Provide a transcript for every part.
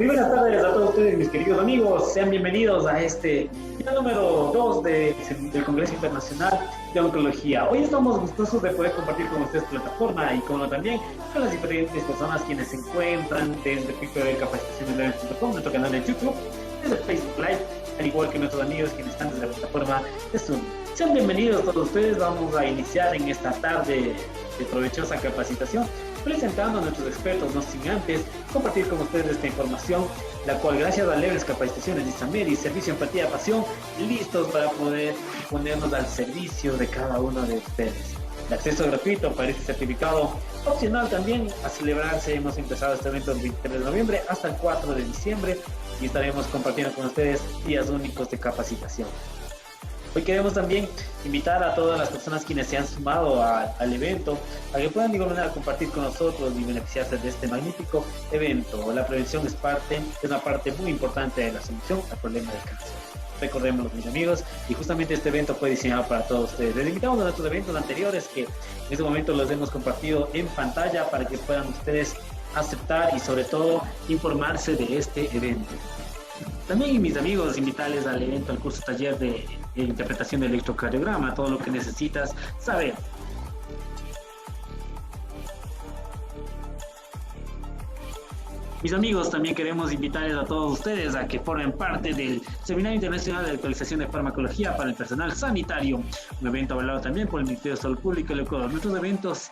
Muy buenas tardes a todos ustedes, mis queridos amigos. Sean bienvenidos a este día número 2 del Congreso Internacional de Oncología. Hoy estamos gustosos de poder compartir con ustedes plataforma y como también con las diferentes personas quienes se encuentran desde www.capacitaciones.com, nuestro canal de YouTube, desde Facebook Live, al igual que nuestros amigos quienes están desde la plataforma de Zoom. Sean bienvenidos todos ustedes. Vamos a iniciar en esta tarde de provechosa capacitación presentando a nuestros expertos, no sin antes compartir con ustedes esta información, la cual gracias a Leves Capacitaciones de Isameri, Servicio Empatía Pasión, listos para poder ponernos al servicio de cada uno de ustedes. El acceso gratuito para este certificado opcional también a celebrarse. Hemos empezado este evento el 23 de noviembre hasta el 4 de diciembre y estaremos compartiendo con ustedes días únicos de capacitación. Hoy queremos también invitar a todas las personas quienes se han sumado al evento a que puedan de igual manera compartir con nosotros y beneficiarse de este magnífico evento. La prevención es una parte muy importante de la solución al problema del cáncer. Recordémoslo, mis amigos, y justamente este evento fue diseñado para todos ustedes. Les invitamos a nuestros eventos anteriores que en este momento los hemos compartido en pantalla para que puedan ustedes aceptar y sobre todo informarse de este evento. También, mis amigos, invitarles al evento, al curso taller de interpretación del electrocardiograma, todo lo que necesitas saber. Mis amigos, también queremos invitarles a todos ustedes a que formen parte del Seminario Internacional de Actualización de Farmacología para el Personal Sanitario, un evento avalado también por el Ministerio de Salud Pública del Ecuador. Nuestros eventos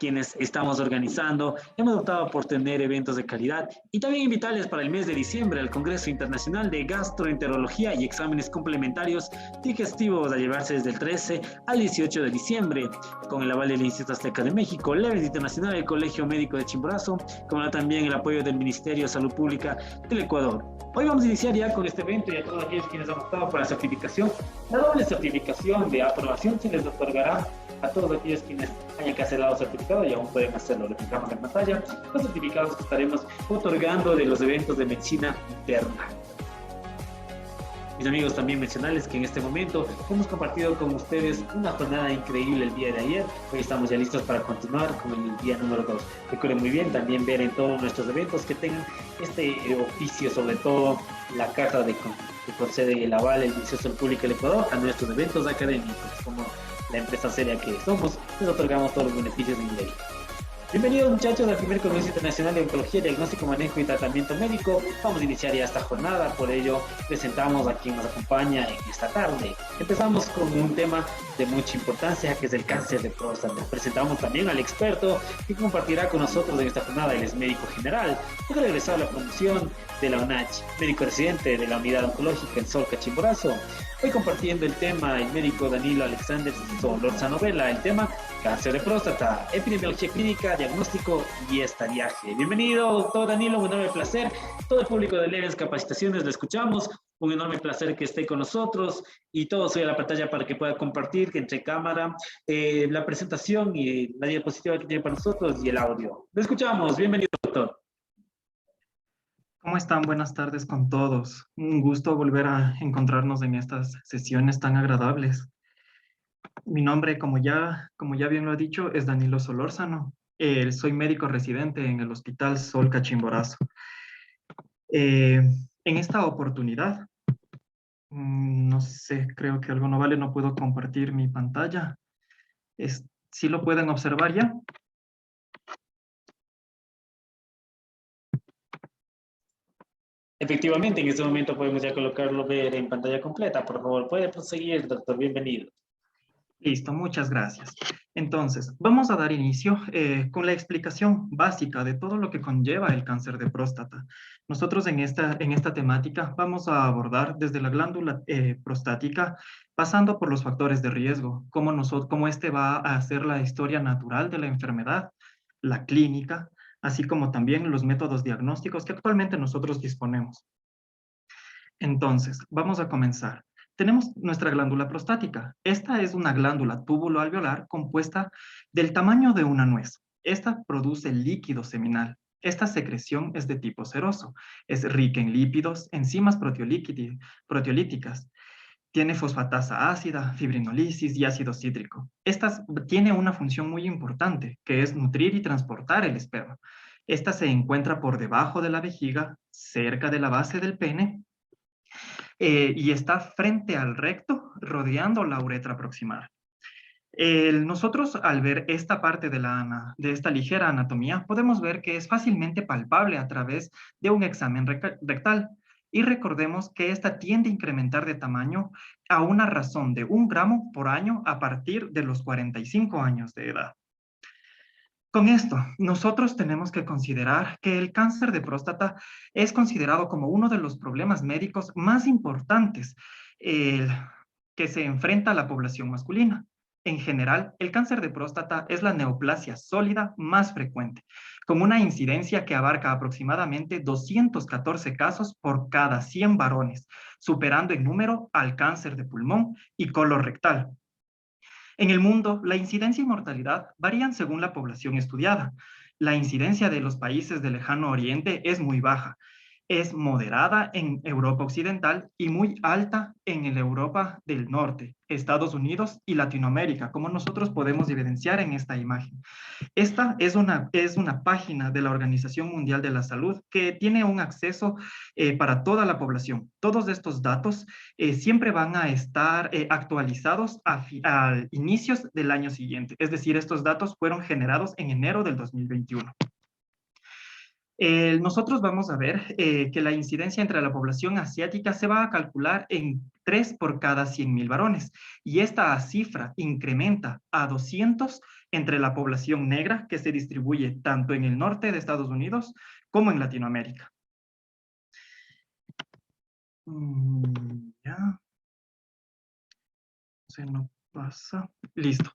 quienes estamos organizando, hemos optado por tener eventos de calidad y también invitarles para el mes de diciembre al Congreso Internacional de Gastroenterología y Exámenes Complementarios Digestivos a llevarse desde el 13 al 18 de diciembre con el aval del Instituto Azteca de México, Leves Internacional del Colegio Médico de Chimborazo, como también el apoyo del Ministerio de Salud Pública del Ecuador. Hoy vamos a iniciar ya con este evento y a todos aquellos quienes han optado por la certificación. La doble certificación de aprobación se les otorgará a todos aquellos quienes hayan cancelado certificado y aún pueden hacerlo. Le fijamos en pantalla los certificados que estaremos otorgando de los eventos de medicina interna. Mis amigos, también mencionarles que en este momento hemos compartido con ustedes una jornada increíble el día de ayer. Hoy estamos ya listos para continuar con el día número 2. Recuerden muy bien también ver en todos nuestros eventos que tengan este oficio, sobre todo la carta que concede el aval del Ministerio de Salud Pública del Ecuador a nuestros eventos académicos, como la empresa seria que somos, les otorgamos todos los beneficios de ley. Bienvenidos, muchachos, al primer Congreso Internacional de Oncología, Diagnóstico, Manejo y Tratamiento Médico. Vamos a iniciar ya esta jornada, por ello presentamos a quien nos acompaña en esta tarde. Empezamos con un tema de mucha importancia, que es el cáncer de próstata. Presentamos también al experto que compartirá con nosotros en esta jornada. Él es médico general, es egresado de la promoción de la UNACH, médico residente de la Unidad Oncológica en Solca, Chimborazo. Hoy compartiendo el tema, el médico Danilo Alexander Solórzano Vela, el tema cáncer de próstata, epidemiología clínica, diagnóstico y estadiaje. Bienvenido, doctor Danilo, un enorme placer. Todo el público de Leves Capacitaciones lo escuchamos. Un enorme placer que esté con nosotros y todo soy a la pantalla para que pueda compartir que entre cámara la presentación y la diapositiva que tiene para nosotros y el audio. Lo escuchamos. Bienvenido, doctor. ¿Cómo están? Buenas tardes con todos. Un gusto volver a encontrarnos en estas sesiones tan agradables. Mi nombre, como ya bien lo ha dicho, es Danilo Solórzano. Soy médico residente en el Hospital Solca Chimborazo. En esta oportunidad, no sé, creo que algo no vale, no puedo compartir mi pantalla. ¿Sí lo pueden observar ya? Efectivamente, en este momento podemos ya colocarlo ver en pantalla completa. Por favor, puede proseguir, doctor. Bienvenido. Listo, muchas gracias. Entonces, vamos a dar inicio con la explicación básica de todo lo que conlleva el cáncer de próstata. Nosotros en esta temática vamos a abordar desde la glándula prostática, pasando por los factores de riesgo, cómo este va a hacer la historia natural de la enfermedad, la clínica, así como también los métodos diagnósticos que actualmente nosotros disponemos. Entonces, vamos a comenzar. Tenemos nuestra glándula prostática. Esta es una glándula túbulo-alveolar compuesta del tamaño de una nuez. Esta produce líquido seminal. Esta secreción es de tipo seroso. Es rica en lípidos, enzimas proteolíticas. Tiene fosfatasa ácida, fibrinolisis y ácido cítrico. Esta tiene una función muy importante, que es nutrir y transportar el esperma. Esta se encuentra por debajo de la vejiga, cerca de la base del pene, y está frente al recto, rodeando la uretra proximal. Nosotros al ver esta parte de esta ligera anatomía, podemos ver que es fácilmente palpable a través de un examen rectal. Y recordemos que esta tiende a incrementar de tamaño a una razón de 1 gramo por año a partir de los 45 años de edad. Con esto, nosotros tenemos que considerar que el cáncer de próstata es considerado como uno de los problemas médicos más importantes que se enfrenta a la población masculina. En general, el cáncer de próstata es la neoplasia sólida más frecuente, con una incidencia que abarca aproximadamente 214 casos por cada 100 varones, superando en número al cáncer de pulmón y colorectal. En el mundo, la incidencia y mortalidad varían según la población estudiada. La incidencia de los países del lejano oriente es muy baja. Es moderada en Europa Occidental y muy alta en el Europa del Norte, Estados Unidos y Latinoamérica, como nosotros podemos evidenciar en esta imagen. Esta es una página de la Organización Mundial de la Salud que tiene un acceso para toda la población. Todos estos datos siempre van a estar actualizados a inicios del año siguiente. Es decir, estos datos fueron generados en enero del 2021. Nosotros vamos a ver que la incidencia entre la población asiática se va a calcular en 3 por cada 100.000 varones, y esta cifra incrementa a 200 entre la población negra, que se distribuye tanto en el norte de Estados Unidos como en Latinoamérica. Ya. Se no pasa. Listo.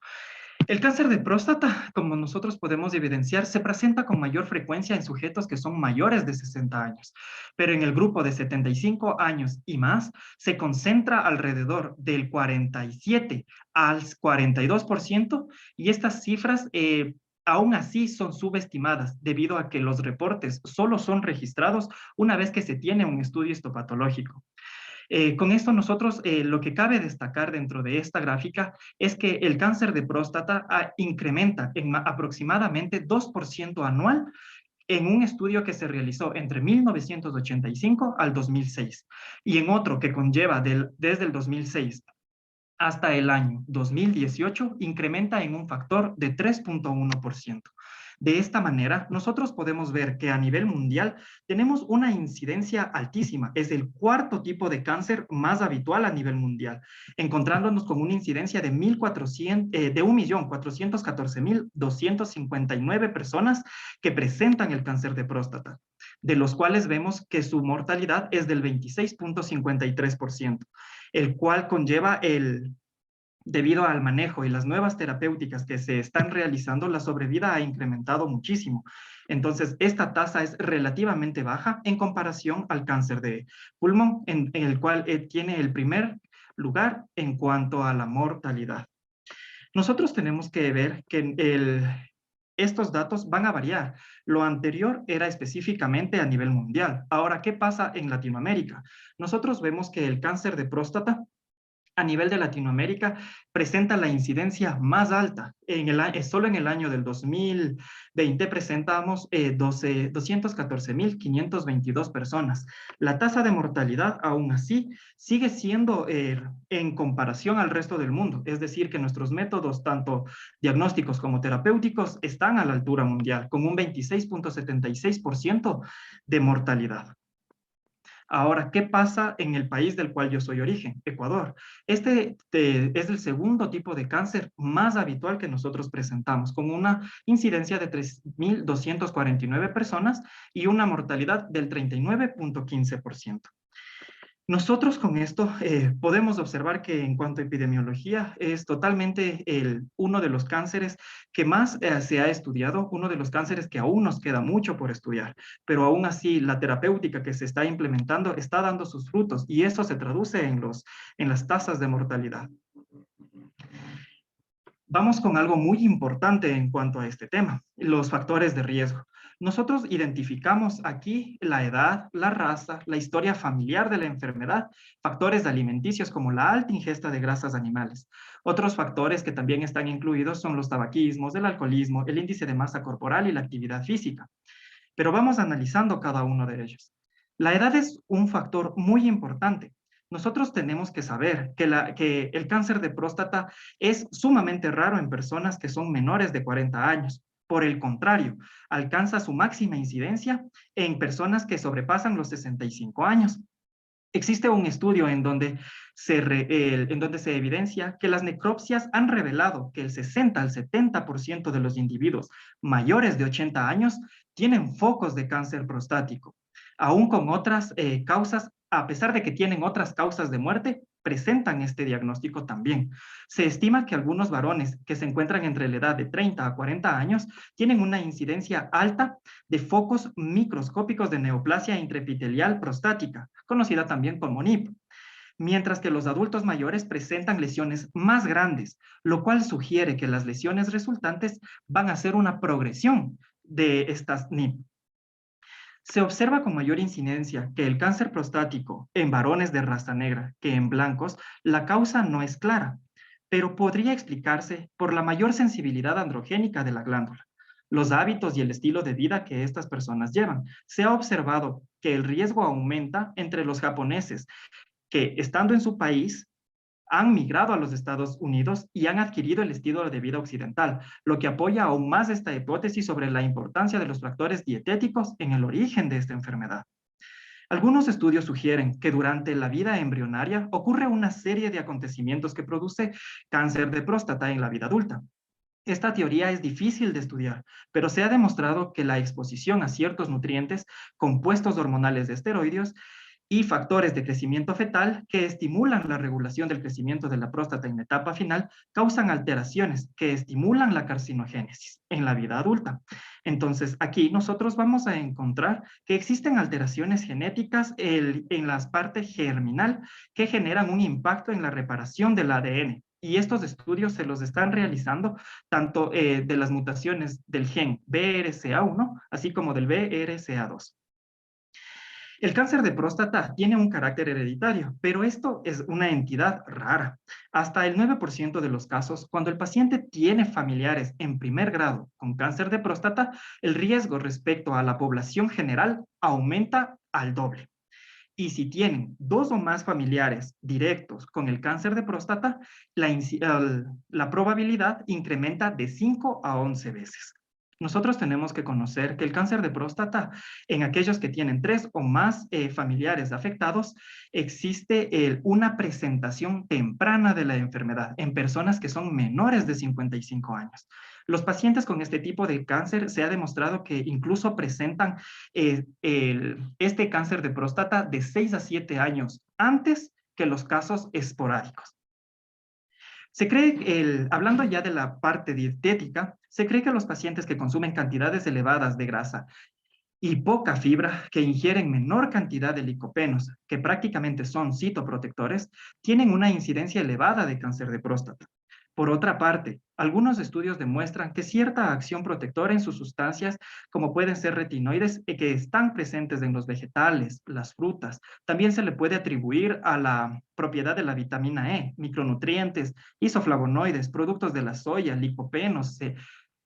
El cáncer de próstata, como nosotros podemos evidenciar, se presenta con mayor frecuencia en sujetos que son mayores de 60 años, pero en el grupo de 75 años y más se concentra alrededor del 47 al 42%, y estas cifras aún así son subestimadas debido a que los reportes solo son registrados una vez que se tiene un estudio histopatológico. Con esto nosotros lo que cabe destacar dentro de esta gráfica es que el cáncer de próstata incrementa en aproximadamente 2% anual en un estudio que se realizó entre 1985 al 2006, y en otro que conlleva desde el 2006 hasta el año 2018 incrementa en un factor de 3.1%. De esta manera, nosotros podemos ver que a nivel mundial tenemos una incidencia altísima. Es el cuarto tipo de cáncer más habitual a nivel mundial, encontrándonos con una incidencia de 1.414.259 personas que presentan el cáncer de próstata, de los cuales vemos que su mortalidad es del 26.53%, el cual conlleva debido al manejo y las nuevas terapéuticas que se están realizando, la sobrevida ha incrementado muchísimo. Entonces, esta tasa es relativamente baja en comparación al cáncer de pulmón, en el cual tiene el primer lugar en cuanto a la mortalidad. Nosotros tenemos que ver que estos datos van a variar. Lo anterior era específicamente a nivel mundial. Ahora, ¿qué pasa en Latinoamérica? Nosotros vemos que el cáncer de próstata a nivel de Latinoamérica presenta la incidencia más alta. Solo en el año del 2020 presentamos 214.522 personas. La tasa de mortalidad, aún así, sigue siendo en comparación al resto del mundo. Es decir, que nuestros métodos, tanto diagnósticos como terapéuticos, están a la altura mundial, con un 26.76% de mortalidad. Ahora, ¿qué pasa en el país del cual yo soy origen? Ecuador. Este es el segundo tipo de cáncer más habitual que nosotros presentamos, con una incidencia de 3.249 personas y una mortalidad del 39.15%. Nosotros con esto podemos observar que en cuanto a epidemiología es totalmente uno de los cánceres que más se ha estudiado, uno de los cánceres que aún nos queda mucho por estudiar, pero aún así la terapéutica que se está implementando está dando sus frutos, y eso se traduce en las tasas de mortalidad. Vamos con algo muy importante en cuanto a este tema, los factores de riesgo. Nosotros identificamos aquí la edad, la raza, la historia familiar de la enfermedad, factores alimenticios como la alta ingesta de grasas animales. Otros factores que también están incluidos son los tabaquismos, el alcoholismo, el índice de masa corporal y la actividad física. pero vamos analizando cada uno de ellos. La edad es un factor muy importante. Nosotros tenemos que saber que el cáncer de próstata es sumamente raro en personas que son menores de 40 años. Por el contrario, alcanza su máxima incidencia en personas que sobrepasan los 65 años. Existe un estudio en donde se evidencia que las necropsias han revelado que el 60 al 70% de los individuos mayores de 80 años tienen focos de cáncer prostático, aún con otras causas, a pesar de que tienen otras causas de muerte, presentan este diagnóstico también. Se estima que algunos varones que se encuentran entre la edad de 30 a 40 años tienen una incidencia alta de focos microscópicos de neoplasia intraepitelial prostática, conocida también como NIP, mientras que los adultos mayores presentan lesiones más grandes, lo cual sugiere que las lesiones resultantes van a ser una progresión de estas NIP. Se observa con mayor incidencia que el cáncer prostático en varones de raza negra que en blancos, la causa no es clara, pero podría explicarse por la mayor sensibilidad androgénica de la glándula, los hábitos y el estilo de vida que estas personas llevan. Se ha observado que el riesgo aumenta entre los japoneses que, estando en su país, han migrado a los Estados Unidos y han adquirido el estilo de vida occidental, lo que apoya aún más esta hipótesis sobre la importancia de los factores dietéticos en el origen de esta enfermedad. Algunos estudios sugieren que durante la vida embrionaria ocurre una serie de acontecimientos que produce cáncer de próstata en la vida adulta. Esta teoría es difícil de estudiar, pero se ha demostrado que la exposición a ciertos nutrientes, compuestos hormonales de esteroides y factores de crecimiento fetal que estimulan la regulación del crecimiento de la próstata en la etapa final, causan alteraciones que estimulan la carcinogénesis en la vida adulta. Entonces, aquí nosotros vamos a encontrar que existen alteraciones genéticas en la parte germinal que generan un impacto en la reparación del ADN. Y estos estudios se los están realizando tanto de las mutaciones del gen BRCA1, así como del BRCA2. El cáncer de próstata tiene un carácter hereditario, pero esto es una entidad rara. Hasta el 9% de los casos, cuando el paciente tiene familiares en primer grado con cáncer de próstata, el riesgo respecto a la población general aumenta al doble. Y si tienen dos o más familiares directos con el cáncer de próstata, la probabilidad incrementa de 5 a 11 veces. Nosotros tenemos que conocer que el cáncer de próstata, en aquellos que tienen 3 o más familiares afectados, existe una presentación temprana de la enfermedad en personas que son menores de 55 años. Los pacientes con este tipo de cáncer se ha demostrado que incluso presentan este cáncer de próstata de 6 a 7 años antes que los casos esporádicos. Se cree, hablando ya de la parte dietética, se cree que los pacientes que consumen cantidades elevadas de grasa y poca fibra, que ingieren menor cantidad de licopenos, que prácticamente son citoprotectores, tienen una incidencia elevada de cáncer de próstata. Por otra parte, algunos estudios demuestran que cierta acción protectora en sus sustancias, como pueden ser retinoides, que están presentes en los vegetales, las frutas, también se le puede atribuir a la propiedad de la vitamina E, micronutrientes, isoflavonoides, productos de la soya, licopenos,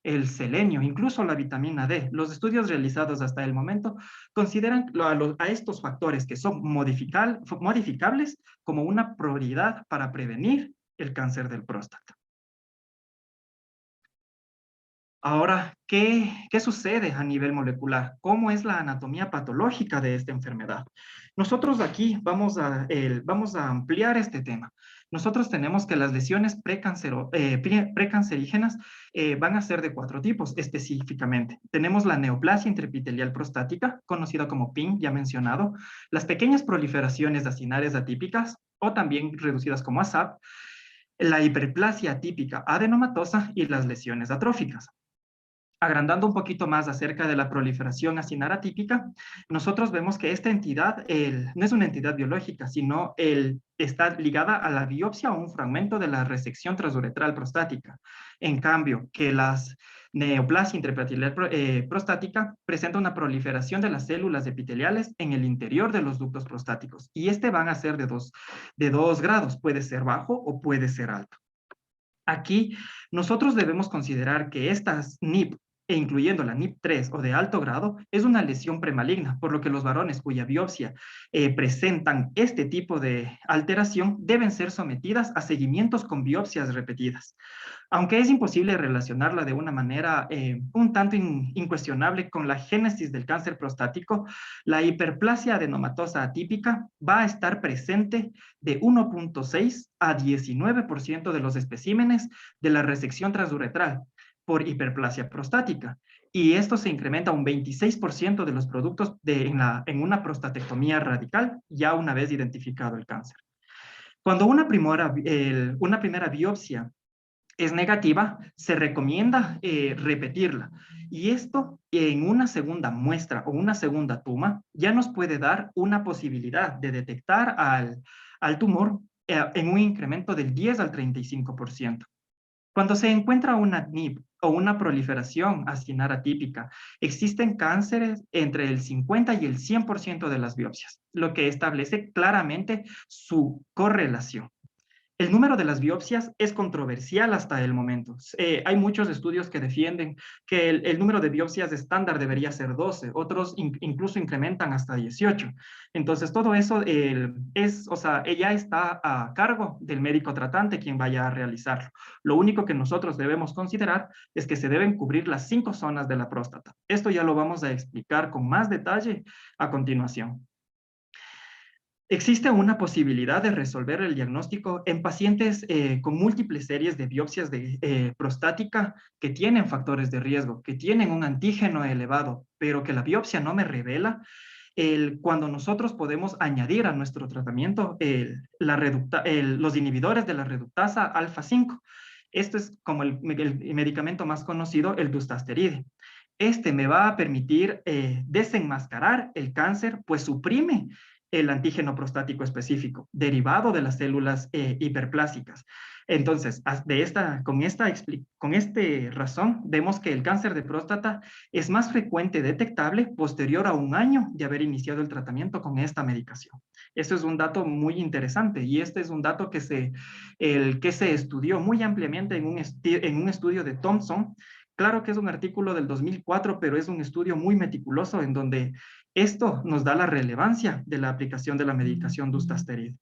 el selenio, incluso la vitamina D. Los estudios realizados hasta el momento consideran a estos factores que son modificables como una prioridad para prevenir el cáncer del próstata. Ahora, ¿qué sucede a nivel molecular? ¿Cómo es la anatomía patológica de esta enfermedad? Nosotros aquí vamos a ampliar este tema. Nosotros tenemos que las lesiones precancerígenas van a ser de 4 tipos específicamente. Tenemos la neoplasia intraepitelial prostática, conocida como PIN, ya mencionado, las pequeñas proliferaciones acinares atípicas, o también reducidas como ASAP, la hiperplasia atípica adenomatosa y las lesiones atróficas. Agrandando un poquito más acerca de la proliferación acinar atípica, nosotros vemos que esta entidad no es una entidad biológica, sino está ligada a la biopsia o un fragmento de la resección transuretral prostática. En cambio, que las neoplasia intraepitelial prostática presenta una proliferación de las células epiteliales en el interior de los ductos prostáticos, y van a ser de dos grados, puede ser bajo o puede ser alto. Aquí nosotros debemos considerar que estas NIP e incluyendo la NIP3 o de alto grado, es una lesión premaligna, por lo que los varones cuya biopsia presentan este tipo de alteración deben ser sometidas a seguimientos con biopsias repetidas. Aunque es imposible relacionarla de una manera un tanto incuestionable con la génesis del cáncer prostático, la hiperplasia adenomatosa atípica va a estar presente de 1.6 a 19% de los especímenes de la resección transuretral por hiperplasia prostática. Y esto se incrementa un 26% de los productos en una prostatectomía radical, ya una vez identificado el cáncer. Cuando una primera biopsia es negativa, se recomienda repetirla. Y esto en una segunda muestra o una segunda toma ya nos puede dar una posibilidad de detectar al tumor en un incremento del 10 al 35%. Cuando se encuentra una NIP o una proliferación acinar atípica, existen cánceres entre el 50 y el 100% de las biopsias, lo que establece claramente su correlación. El número de las biopsias es controversial hasta el momento. Hay muchos estudios que defienden que el número de biopsias estándar debería ser 12, otros incluso incrementan hasta 18. Entonces, todo eso ya está a cargo del médico tratante quien vaya a realizarlo. Lo único que nosotros debemos considerar es que se deben cubrir las 5 zonas de la próstata. Esto ya lo vamos a explicar con más detalle a continuación. Existe una posibilidad de resolver el diagnóstico en pacientes con múltiples series de biopsias prostática que tienen factores de riesgo, que tienen un antígeno elevado, pero que la biopsia no me revela. Cuando nosotros podemos añadir a nuestro tratamiento los inhibidores de la reductasa alfa-5. Esto es como el medicamento más conocido, el dutasteride. Este me va a permitir desenmascarar el cáncer, pues suprime el antígeno prostático específico, derivado de las células hiperplásicas. Entonces, con esta razón, vemos que el cáncer de próstata es más frecuente detectable posterior a un año de haber iniciado el tratamiento con esta medicación. Esto es un dato muy interesante y este es un dato que se estudió muy ampliamente en un estudio de Thompson. Claro que es un artículo del 2004, pero es un estudio muy meticuloso en donde esto nos da la relevancia de la aplicación de la medicación dutasteride.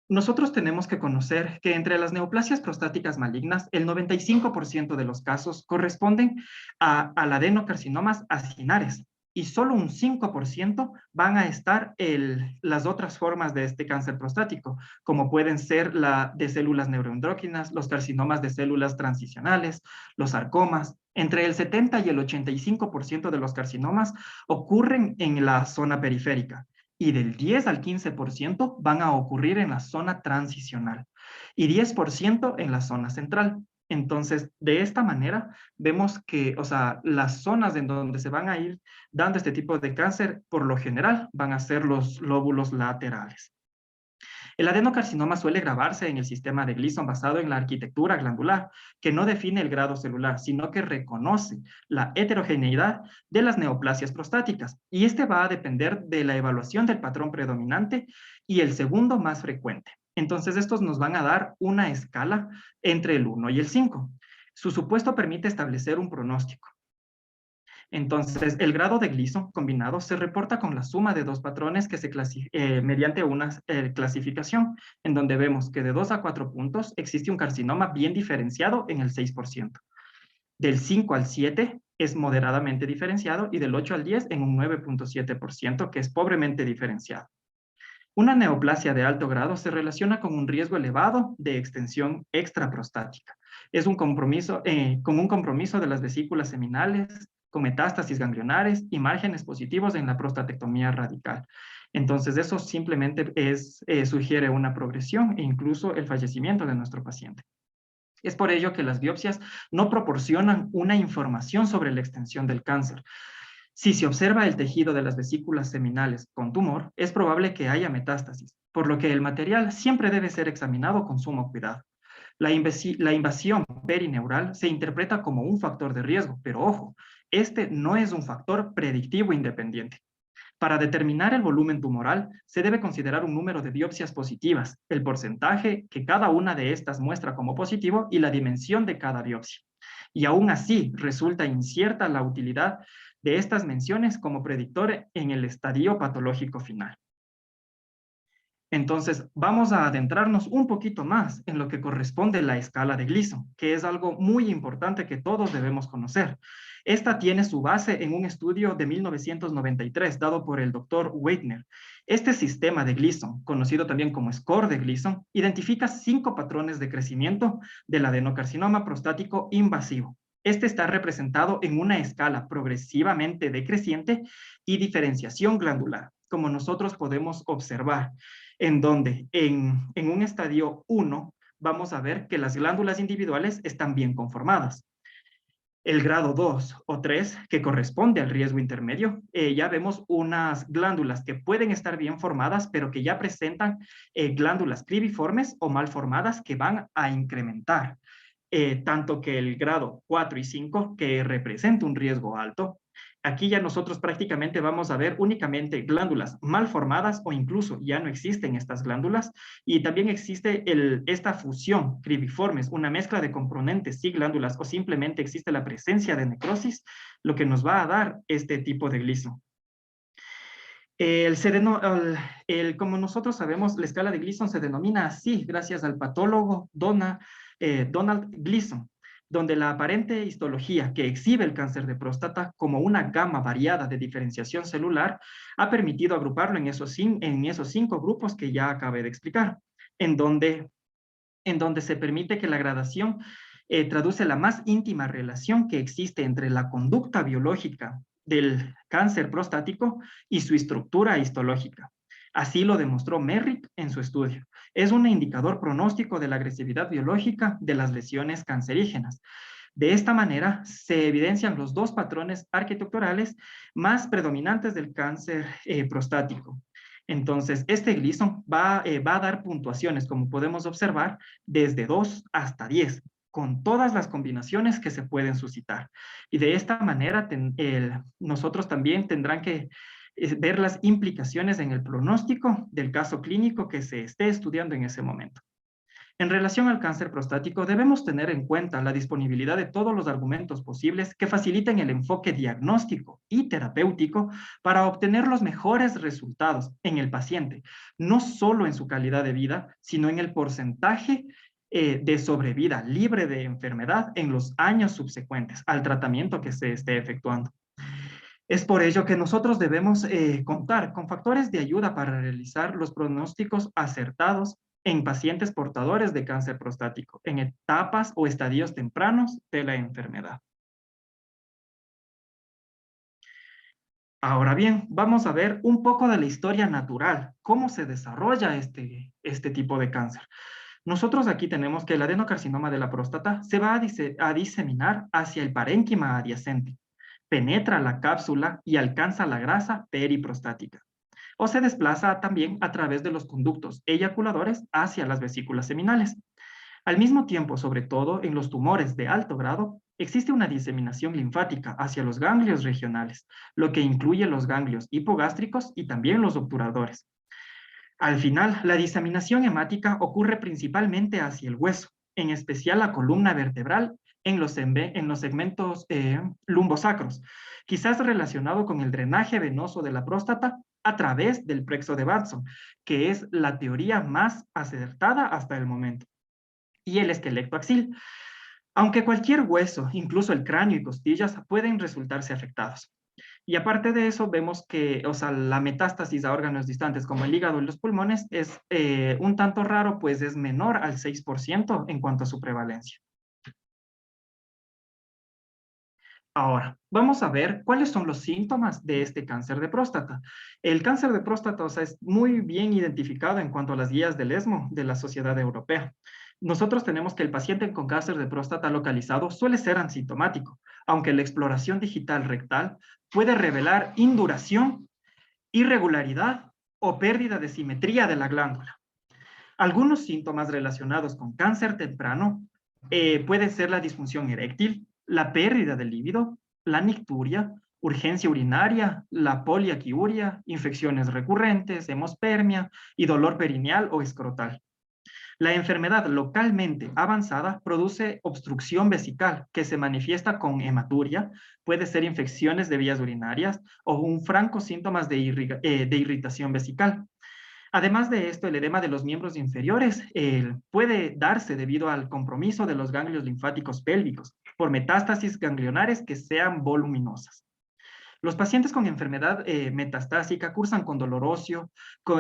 Nosotros tenemos que conocer que entre las neoplasias prostáticas malignas, el 95% de los casos corresponden al adenocarcinomas acinares y solo un 5% van a estar las otras formas de este cáncer prostático, como pueden ser la de células neuroendócrinas, los carcinomas de células transicionales, los sarcomas. Entre el 70 y el 85% de los carcinomas ocurren en la zona periférica y del 10 al 15% van a ocurrir en la zona transicional y 10% en la zona central. Entonces, de esta manera, vemos que, las zonas en donde se van a ir dando este tipo de cáncer, por lo general, van a ser los lóbulos laterales. El adenocarcinoma suele grabarse en el sistema de Gleason basado en la arquitectura glandular, que no define el grado celular, sino que reconoce la heterogeneidad de las neoplasias prostáticas. Y este va a depender de la evaluación del patrón predominante y el segundo más frecuente. Entonces, estos nos van a dar una escala entre el 1 y el 5. Su supuesto permite establecer un pronóstico. Entonces, el grado de Gleason combinado se reporta con la suma de dos patrones que se mediante una clasificación, en donde vemos que de 2 a 4 puntos existe un carcinoma bien diferenciado en el 6%. Del 5 al 7 es moderadamente diferenciado y del 8 al 10 en un 9.7%, que es pobremente diferenciado. Una neoplasia de alto grado se relaciona con un riesgo elevado de extensión extraprostática. Es un compromiso, con un compromiso de las vesículas seminales, con metástasis ganglionares y márgenes positivos en la prostatectomía radical. Entonces, eso simplemente sugiere una progresión e incluso el fallecimiento de nuestro paciente. Es por ello que las biopsias no proporcionan una información sobre la extensión del cáncer. Si se observa el tejido de las vesículas seminales con tumor, es probable que haya metástasis, por lo que el material siempre debe ser examinado con sumo cuidado. La invasión perineural se interpreta como un factor de riesgo, pero ojo, este no es un factor predictivo independiente. Para determinar el volumen tumoral, se debe considerar un número de biopsias positivas, el porcentaje que cada una de estas muestra como positivo y la dimensión de cada biopsia. y aún así resulta incierta la utilidad de estas menciones como predictor en el estadio patológico final. Entonces, vamos a adentrarnos un poquito más en lo que corresponde a la escala de Gleason, que es algo muy importante que todos debemos conocer. Esta tiene su base en un estudio de 1993 dado por el doctor Weidner. Este sistema de Gleason, conocido también como score de Gleason, identifica 5 patrones de crecimiento del adenocarcinoma prostático invasivo. Este está representado en una escala progresivamente decreciente y diferenciación glandular, como nosotros podemos observar, en donde en un estadio 1 vamos a ver que las glándulas individuales están bien conformadas. El grado 2 o 3, que corresponde al riesgo intermedio, ya vemos unas glándulas que pueden estar bien formadas, pero que ya presentan glándulas cribiformes o mal formadas que van a incrementar. Tanto que el grado 4 y 5, que representa un riesgo alto, aquí ya nosotros prácticamente vamos a ver únicamente glándulas mal formadas o incluso ya no existen estas glándulas, y también existe esta fusión cribiformes, una mezcla de componentes y glándulas, o simplemente existe la presencia de necrosis, lo que nos va a dar este tipo de Gleason. Como nosotros sabemos, la escala de Gleason se denomina así gracias al patólogo Donald Gleason, donde la aparente histología que exhibe el cáncer de próstata como una gama variada de diferenciación celular ha permitido agruparlo en esos 5 grupos que ya acabé de explicar, en donde se permite que la gradación traduce la más íntima relación que existe entre la conducta biológica del cáncer prostático y su estructura histológica. Así lo demostró Merrick en su estudio. Es un indicador pronóstico de la agresividad biológica de las lesiones cancerígenas. De esta manera, se evidencian los 2 patrones arquitecturales más predominantes del cáncer prostático. Entonces, este Gleason va a dar puntuaciones, como podemos observar, desde 2 hasta 10, con todas las combinaciones que se pueden suscitar. Y de esta manera, nosotros también tendrán que ver las implicaciones en el pronóstico del caso clínico que se esté estudiando en ese momento. En relación al cáncer prostático, debemos tener en cuenta la disponibilidad de todos los argumentos posibles que faciliten el enfoque diagnóstico y terapéutico para obtener los mejores resultados en el paciente, no solo en su calidad de vida, sino en el porcentaje de sobrevida libre de enfermedad en los años subsecuentes al tratamiento que se esté efectuando. Es por ello que nosotros debemos contar con factores de ayuda para realizar los pronósticos acertados en pacientes portadores de cáncer prostático, en etapas o estadios tempranos de la enfermedad. Ahora bien, vamos a ver un poco de la historia natural, cómo se desarrolla este tipo de cáncer. Nosotros aquí tenemos que el adenocarcinoma de la próstata se va a diseminar hacia el parénquima adyacente, penetra la cápsula y alcanza la grasa periprostática, o se desplaza también a través de los conductos eyaculadores hacia las vesículas seminales. Al mismo tiempo, sobre todo en los tumores de alto grado, existe una diseminación linfática hacia los ganglios regionales, lo que incluye los ganglios hipogástricos y también los obturadores. Al final, la diseminación hemática ocurre principalmente hacia el hueso, en especial la columna vertebral en los segmentos lumbosacros, quizás relacionado con el drenaje venoso de la próstata a través del plexo de Watson, que es la teoría más acertada hasta el momento, y el esqueleto axil, aunque cualquier hueso, incluso el cráneo y costillas, pueden resultarse afectados. Y aparte de eso, vemos que, la metástasis a órganos distantes como el hígado y los pulmones es un tanto raro, pues es menor al 6% en cuanto a su prevalencia. Ahora, vamos a ver cuáles son los síntomas de este cáncer de próstata. El cáncer de próstata, es muy bien identificado en cuanto a las guías del ESMO de la Sociedad Europea. Nosotros tenemos que el paciente con cáncer de próstata localizado suele ser asintomático, aunque la exploración digital rectal puede revelar induración, irregularidad o pérdida de simetría de la glándula. Algunos síntomas relacionados con cáncer temprano pueden ser la disfunción eréctil, la pérdida del líbido, la nicturia, urgencia urinaria, la poliaquiuria, infecciones recurrentes, hemospermia y dolor perineal o escrotal. La enfermedad localmente avanzada produce obstrucción vesical que se manifiesta con hematuria, puede ser infecciones de vías urinarias o un franco síntomas de irritación vesical. Además de esto, el edema de los miembros inferiores puede darse debido al compromiso de los ganglios linfáticos pélvicos por metástasis ganglionares que sean voluminosas. Los pacientes con enfermedad metastásica cursan con dolor óseo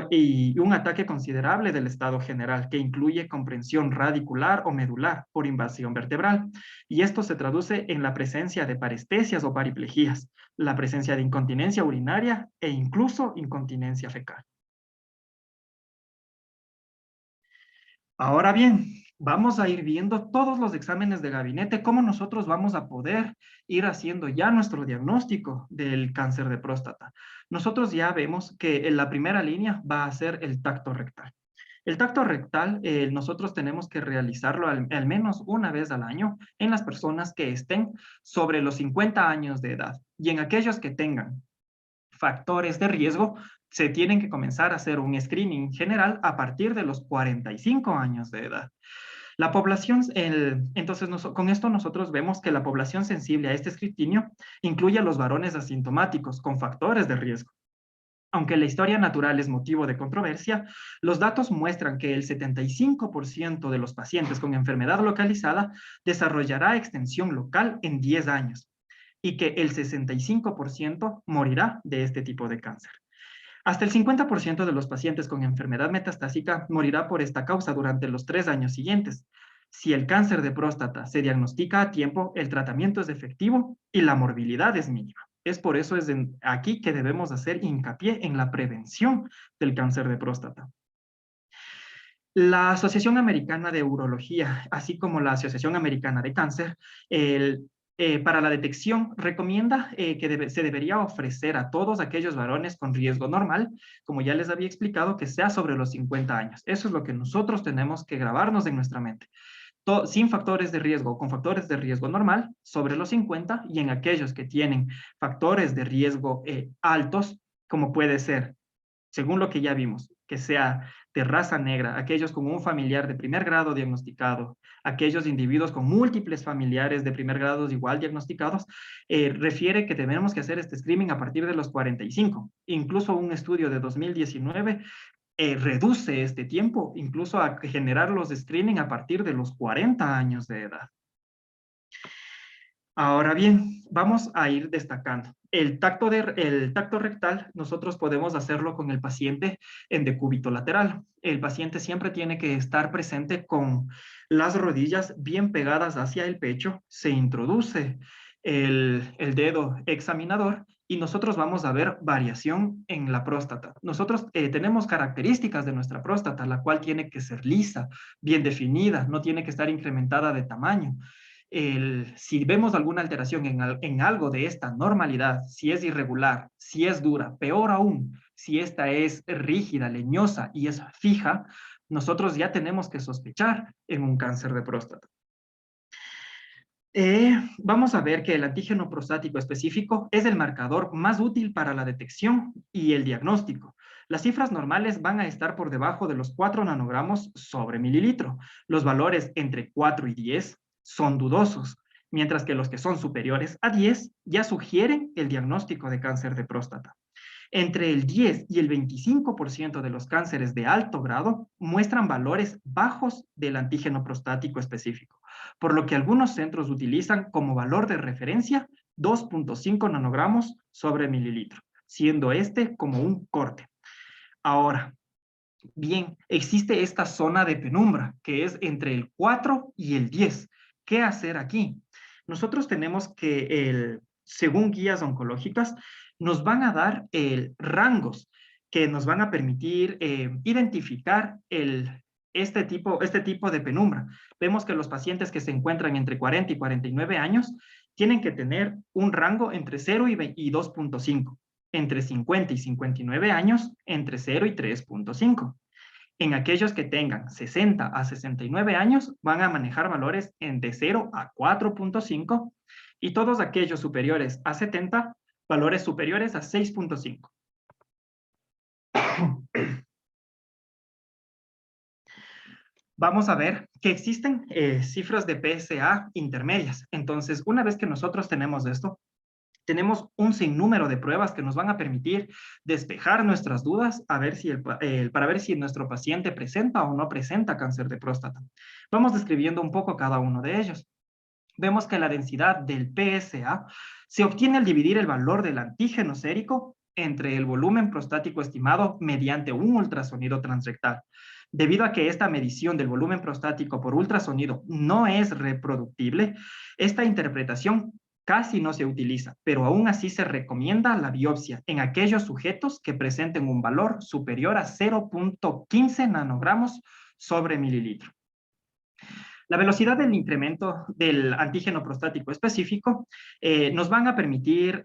y un ataque considerable del estado general, que incluye comprensión radicular o medular por invasión vertebral. Y esto se traduce en la presencia de parestesias o pariplejías, la presencia de incontinencia urinaria e incluso incontinencia fecal. Ahora bien, vamos a ir viendo todos los exámenes de gabinete, cómo nosotros vamos a poder ir haciendo ya nuestro diagnóstico del cáncer de próstata. Nosotros ya vemos que en la primera línea va a ser el tacto rectal. El tacto rectal, nosotros tenemos que realizarlo al menos una vez al año en las personas que estén sobre los 50 años de edad y en aquellos que tengan factores de riesgo, se tienen que comenzar a hacer un screening general a partir de los 45 años de edad. La población, entonces con esto nosotros vemos que la población sensible a este escrutinio incluye a los varones asintomáticos con factores de riesgo. Aunque la historia natural es motivo de controversia, los datos muestran que el 75% de los pacientes con enfermedad localizada desarrollará extensión local en 10 años y que el 65% morirá de este tipo de cáncer. Hasta el 50% de los pacientes con enfermedad metastásica morirá por esta causa durante los 3 años siguientes. Si el cáncer de próstata se diagnostica a tiempo, el tratamiento es efectivo y la morbilidad es mínima. Es por eso aquí que debemos hacer hincapié en la prevención del cáncer de próstata. La Asociación Americana de Urología, así como la Asociación Americana de Cáncer, para la detección recomienda que se debería ofrecer a todos aquellos varones con riesgo normal, como ya les había explicado, que sea sobre los 50 años. Eso es lo que nosotros tenemos que grabarnos en nuestra mente. Sin factores de riesgo, con factores de riesgo normal, sobre los 50, y en aquellos que tienen factores de riesgo altos, como puede ser, según lo que ya vimos, que sea de raza negra, aquellos con un familiar de primer grado diagnosticado, aquellos individuos con múltiples familiares de primer grado igual diagnosticados, refiere que tenemos que hacer este screening a partir de los 45. Incluso un estudio de 2019 reduce este tiempo, incluso a generar los screening a partir de los 40 años de edad. Ahora bien, vamos a ir destacando. El tacto rectal, nosotros podemos hacerlo con el paciente en decúbito lateral. El paciente siempre tiene que estar presente con las rodillas bien pegadas hacia el pecho. Se introduce el dedo examinador y nosotros vamos a ver variación en la próstata. Nosotros tenemos características de nuestra próstata, la cual tiene que ser lisa, bien definida, no tiene que estar incrementada de tamaño. Si vemos alguna alteración en algo de esta normalidad, si es irregular, si es dura, peor aún, si esta es rígida, leñosa y es fija, nosotros ya tenemos que sospechar en un cáncer de próstata. Vamos a ver que el antígeno prostático específico es el marcador más útil para la detección y el diagnóstico. Las cifras normales van a estar por debajo de los 4 nanogramos sobre mililitro. Los valores entre 4 y 10 son dudosos, mientras que los que son superiores a 10 ya sugieren el diagnóstico de cáncer de próstata. Entre el 10 y el 25% de los cánceres de alto grado muestran valores bajos del antígeno prostático específico, por lo que algunos centros utilizan como valor de referencia 2.5 nanogramos sobre mililitro, siendo este como un corte. Ahora, bien, existe esta zona de penumbra, que es entre el 4 y el 10. ¿Qué hacer aquí? Nosotros tenemos que, según guías oncológicas, nos van a dar rangos que nos van a permitir identificar este tipo de penumbra. Vemos que los pacientes que se encuentran entre 40 y 49 años tienen que tener un rango entre 0 y 2.5. Entre 50 y 59 años, entre 0 y 3.5. En aquellos que tengan 60 a 69 años, van a manejar valores de 0 a 4.5 y todos aquellos superiores a 70, valores superiores a 6.5. vamos a ver que existen cifras de PSA intermedias. Entonces, una vez que nosotros tenemos esto, tenemos un sinnúmero de pruebas que nos van a permitir despejar nuestras dudas a ver si para ver si nuestro paciente presenta o no presenta cáncer de próstata. Vamos describiendo un poco cada uno de ellos. Vemos que la densidad del PSA se obtiene al dividir el valor del antígeno sérico entre el volumen prostático estimado mediante un ultrasonido transrectal. Debido a que esta medición del volumen prostático por ultrasonido no es reproductible, esta interpretación casi no se utiliza, pero aún así se recomienda la biopsia en aquellos sujetos que presenten un valor superior a 0.15 nanogramos sobre mililitro. La velocidad del incremento del antígeno prostático específico nos van a permitir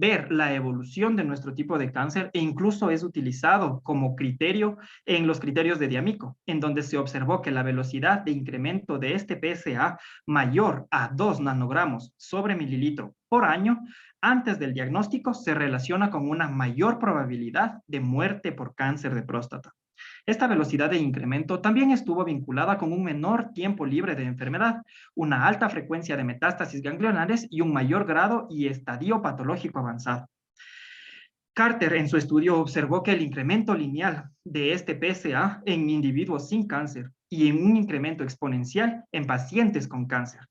ver la evolución de nuestro tipo de cáncer e incluso es utilizado como criterio en los criterios de D'Amico, en donde se observó que la velocidad de incremento de este PSA mayor a 2 nanogramos sobre mililitro por año antes del diagnóstico se relaciona con una mayor probabilidad de muerte por cáncer de próstata. Esta velocidad de incremento también estuvo vinculada con un menor tiempo libre de enfermedad, una alta frecuencia de metástasis ganglionares y un mayor grado y estadio patológico avanzado. Carter en su estudio observó que el incremento lineal de este PSA en individuos sin cáncer y en un incremento exponencial en pacientes con cáncer.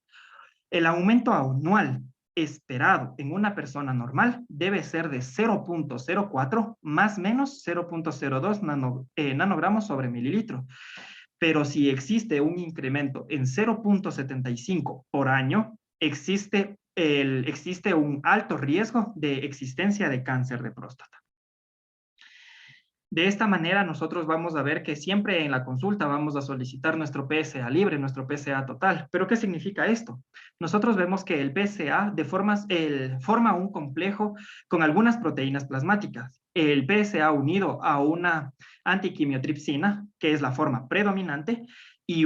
El aumento anual esperado en una persona normal debe ser de 0.04 más menos 0.02 nanogramos sobre mililitro. Pero si existe un incremento en 0.75 por año, existe un alto riesgo de existencia de cáncer de próstata. De esta manera, nosotros vamos a ver que siempre en la consulta vamos a solicitar nuestro PSA libre, nuestro PSA total. ¿Pero qué significa esto? Nosotros vemos que el PSA forma un complejo con algunas proteínas plasmáticas. El PSA unido a una antiquimiotripsina, que es la forma predominante, y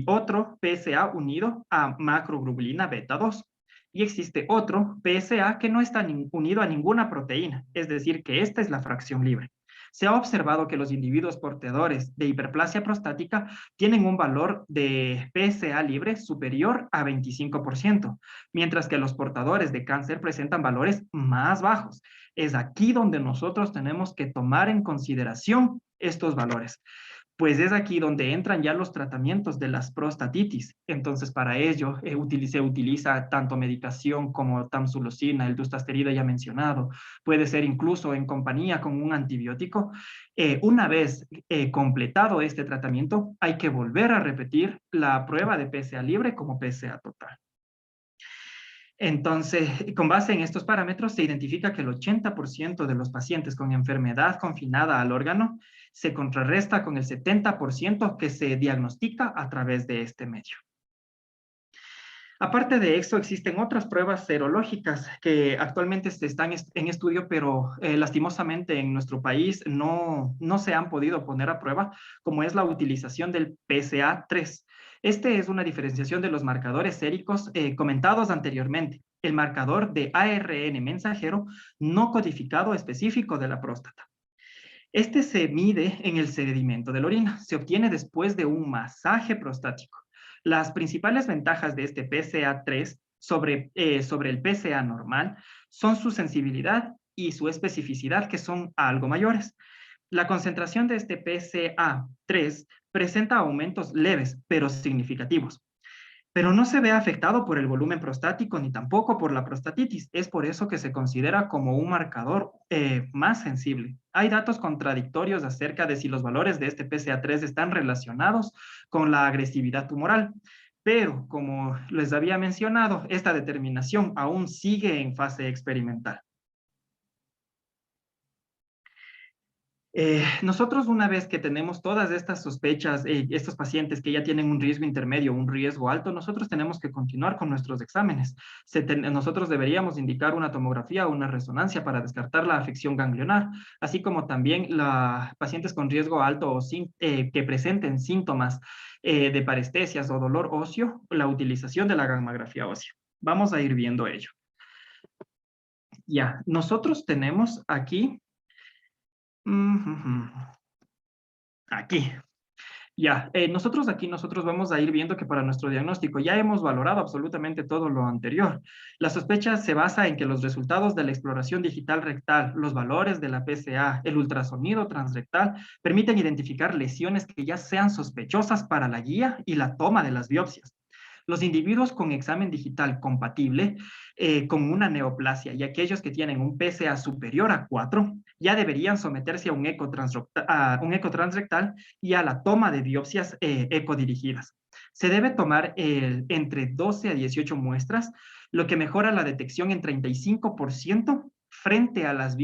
otro PSA unido a macroglobulina beta 2. Y existe otro PSA que no está unido a ninguna proteína, es decir, que esta es la fracción libre. Se ha observado que los individuos portadores de hiperplasia prostática tienen un valor de PSA libre superior a 25%, mientras que los portadores de cáncer presentan valores más bajos. Es aquí donde nosotros tenemos que tomar en consideración estos valores. Pues es aquí donde entran ya los tratamientos de las prostatitis. Entonces, para ello se utiliza tanto medicación como tamsulosina, el dustasterida ya mencionado. Puede ser incluso en compañía con un antibiótico. Una vez completado este tratamiento, hay que volver a repetir la prueba de PSA libre como PSA total. Entonces, con base en estos parámetros, se identifica que el 80% de los pacientes con enfermedad confinada al órgano se contrarresta con el 70% que se diagnostica a través de este medio. Aparte de esto, existen otras pruebas serológicas que actualmente están en estudio, pero lastimosamente en nuestro país no se han podido poner a prueba, como es la utilización del PSA3. Este es una diferenciación de los marcadores séricos comentados anteriormente. El marcador de ARN mensajero no codificado específico de la próstata. Este se mide en el sedimento de la orina. Se obtiene después de un masaje prostático. Las principales ventajas de este PSA3 sobre el PSA normal son su sensibilidad y su especificidad, que son algo mayores. La concentración de este PSA3 presenta aumentos leves, pero significativos. Pero no se ve afectado por el volumen prostático ni tampoco por la prostatitis. Es por eso que se considera como un marcador más sensible. Hay datos contradictorios acerca de si los valores de este PSA3 están relacionados con la agresividad tumoral. Pero, como les había mencionado, esta determinación aún sigue en fase experimental. Nosotros una vez que tenemos todas estas sospechas, estos pacientes que ya tienen un riesgo intermedio, un riesgo alto, nosotros tenemos que continuar con nuestros exámenes. Nosotros deberíamos indicar una tomografía o una resonancia para descartar la afección ganglionar, así como también pacientes con riesgo alto o que presenten síntomas de parestesias o dolor óseo, la utilización de la gammagrafía ósea. Vamos a ir viendo ello. Ya, nosotros tenemos aquí... Aquí. Ya, nosotros vamos a ir viendo que para nuestro diagnóstico ya hemos valorado absolutamente todo lo anterior. La sospecha se basa en que los resultados de la exploración digital rectal, los valores de la PSA, el ultrasonido transrectal, permiten identificar lesiones que ya sean sospechosas para la guía y la toma de las biopsias. Los individuos con examen digital compatible con una neoplasia y aquellos que tienen un PSA superior a 4 ya deberían someterse a un eco transrectal y a la toma de biopsias ecodirigidas. Se debe tomar entre 12 a 18 muestras, lo que mejora la detección en 35% frente a las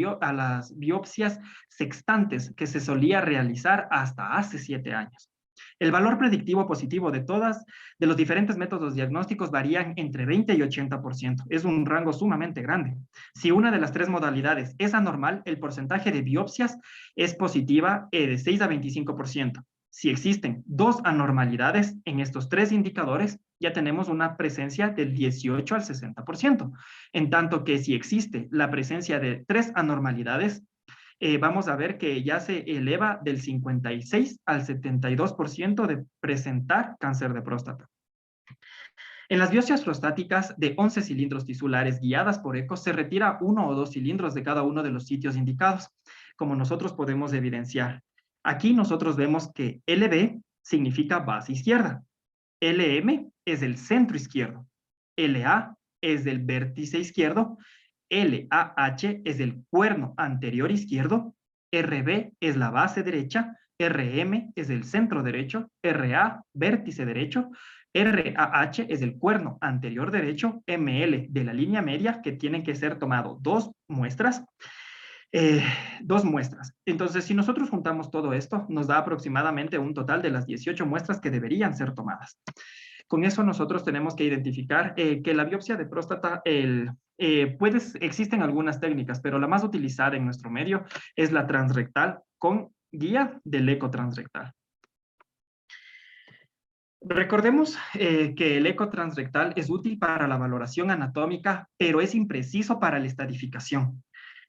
biopsias sextantes que se solía realizar hasta hace 7 años. El valor predictivo positivo de los diferentes métodos diagnósticos varían entre 20 y 80%. Es un rango sumamente grande. Si una de las tres modalidades es anormal, el porcentaje de biopsias es positiva de 6 a 25%. Si existen dos anormalidades en estos tres indicadores, ya tenemos una presencia del 18 al 60%. En tanto que si existe la presencia de tres anormalidades, vamos a ver que ya se eleva del 56 al 72% de presentar cáncer de próstata. En las biopsias prostáticas de 11 cilindros tisulares guiadas por eco, se retira 1 o 2 cilindros de cada uno de los sitios indicados, como nosotros podemos evidenciar. Aquí nosotros vemos que LB significa base izquierda, LM es el centro izquierdo, LA es del vértice izquierdo, LAH es el cuerno anterior izquierdo, RB es la base derecha, RM es el centro derecho, RA, vértice derecho, RAH es el cuerno anterior derecho, ML de la línea media, que tienen que ser tomado dos muestras. Entonces, si nosotros juntamos todo esto, nos da aproximadamente un total de las 18 muestras que deberían ser tomadas. Con eso nosotros tenemos que identificar que la biopsia de próstata, existen algunas técnicas, pero la más utilizada en nuestro medio es la transrectal con guía del eco transrectal. Recordemos que el eco transrectal es útil para la valoración anatómica, pero es impreciso para la estadificación.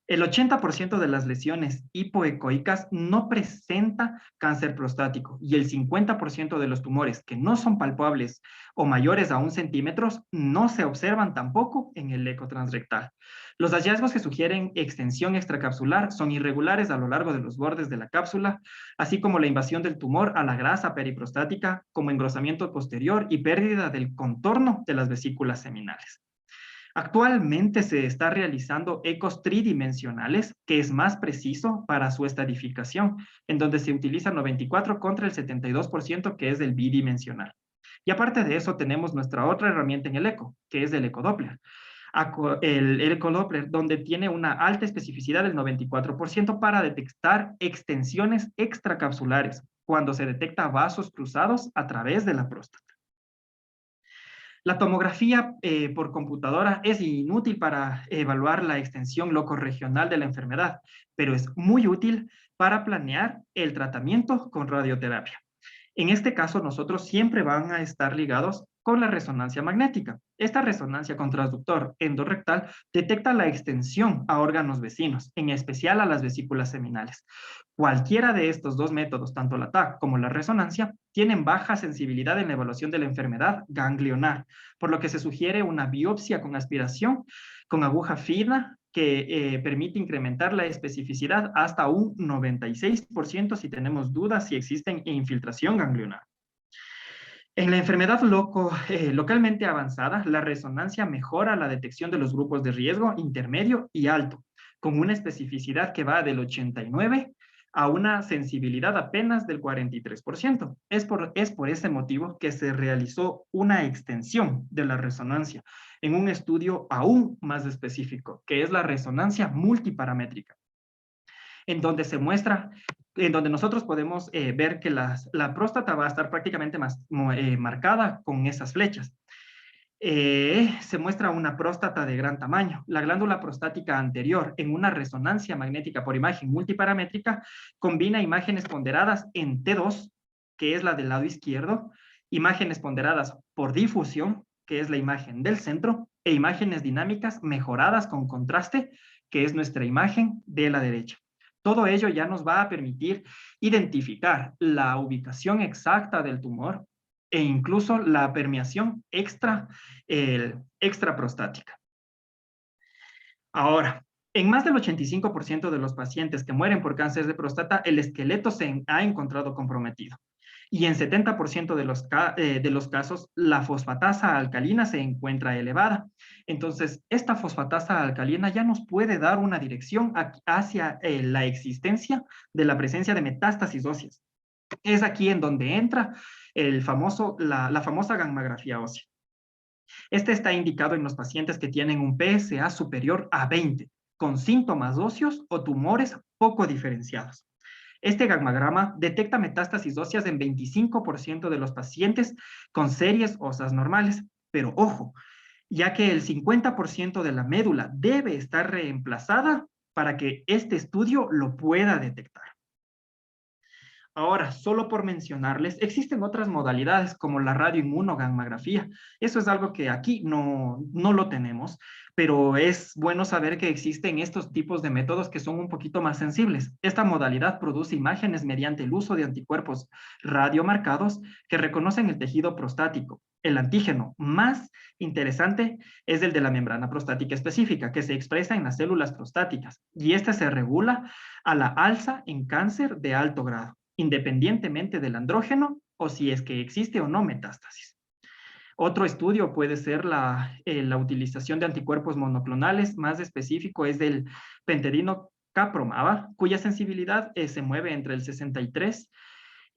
El 80% de las lesiones hipoecoicas no presenta cáncer prostático y el 50% de los tumores que no son palpables o mayores a 1 centímetro no se observan tampoco en el eco transrectal. Los hallazgos que sugieren extensión extracapsular son irregulares a lo largo de los bordes de la cápsula, así como la invasión del tumor a la grasa periprostática, como engrosamiento posterior y pérdida del contorno de las vesículas seminales. Actualmente se está realizando ecos tridimensionales, que es más preciso para su estadificación, en donde se utiliza 94 contra el 72%, que es el bidimensional. Y aparte de eso, tenemos nuestra otra herramienta en el eco, que es el ecodoppler. El ecodoppler, donde tiene una alta especificidad del 94% para detectar extensiones extracapsulares, cuando se detecta vasos cruzados a través de la próstata. La tomografía por computadora es inútil para evaluar la extensión locorregional de la enfermedad, pero es muy útil para planear el tratamiento con radioterapia. En este caso, nosotros siempre van a estar ligados con la resonancia magnética. Esta resonancia con transductor endorrectal detecta la extensión a órganos vecinos, en especial a las vesículas seminales. Cualquiera de estos dos métodos, tanto la TAC como la resonancia, tienen baja sensibilidad en la evaluación de la enfermedad ganglionar, por lo que se sugiere una biopsia con aspiración con aguja fina que permite incrementar la especificidad hasta un 96% si tenemos dudas si existen infiltración ganglionar. En la enfermedad localmente avanzada, la resonancia mejora la detección de los grupos de riesgo intermedio y alto, con una especificidad que va del 89 a una sensibilidad apenas del 43%. Es por ese motivo que se realizó una extensión de la resonancia en un estudio aún más específico, que es la resonancia multiparamétrica, en donde nosotros podemos ver que la próstata va a estar prácticamente marcada con esas flechas. Se muestra una próstata de gran tamaño. La glándula prostática anterior, en una resonancia magnética por imagen multiparamétrica, combina imágenes ponderadas en T2, que es la del lado izquierdo, imágenes ponderadas por difusión, que es la imagen del centro, e imágenes dinámicas mejoradas con contraste, que es nuestra imagen de la derecha. Todo ello ya nos va a permitir identificar la ubicación exacta del tumor e incluso la permeación extraprostática. Ahora, en más del 85% de los pacientes que mueren por cáncer de próstata, el esqueleto se ha encontrado comprometido. Y en 70% de los casos, la fosfatasa alcalina se encuentra elevada. Entonces, esta fosfatasa alcalina ya nos puede dar una dirección hacia la existencia de la presencia de metástasis óseas. Es aquí en donde entra la famosa gammagrafía ósea. Este está indicado en los pacientes que tienen un PSA superior a 20, con síntomas óseos o tumores poco diferenciados. Este gammagrama detecta metástasis óseas en 25% de los pacientes con series óseas normales, pero ojo, ya que el 50% de la médula debe estar reemplazada para que este estudio lo pueda detectar. Ahora, solo por mencionarles, existen otras modalidades como la radioinmunogammagrafía. Eso es algo que aquí no lo tenemos, pero es bueno saber que existen estos tipos de métodos que son un poquito más sensibles. Esta modalidad produce imágenes mediante el uso de anticuerpos radiomarcados que reconocen el tejido prostático. El antígeno más interesante es el de la membrana prostática específica, que se expresa en las células prostáticas, y este se regula a la alza en cáncer de alto grado, independientemente del andrógeno o si es que existe o no metástasis. Otro estudio puede ser la utilización de anticuerpos monoclonales, más específico es del pentedino capromab, cuya sensibilidad se mueve entre el 63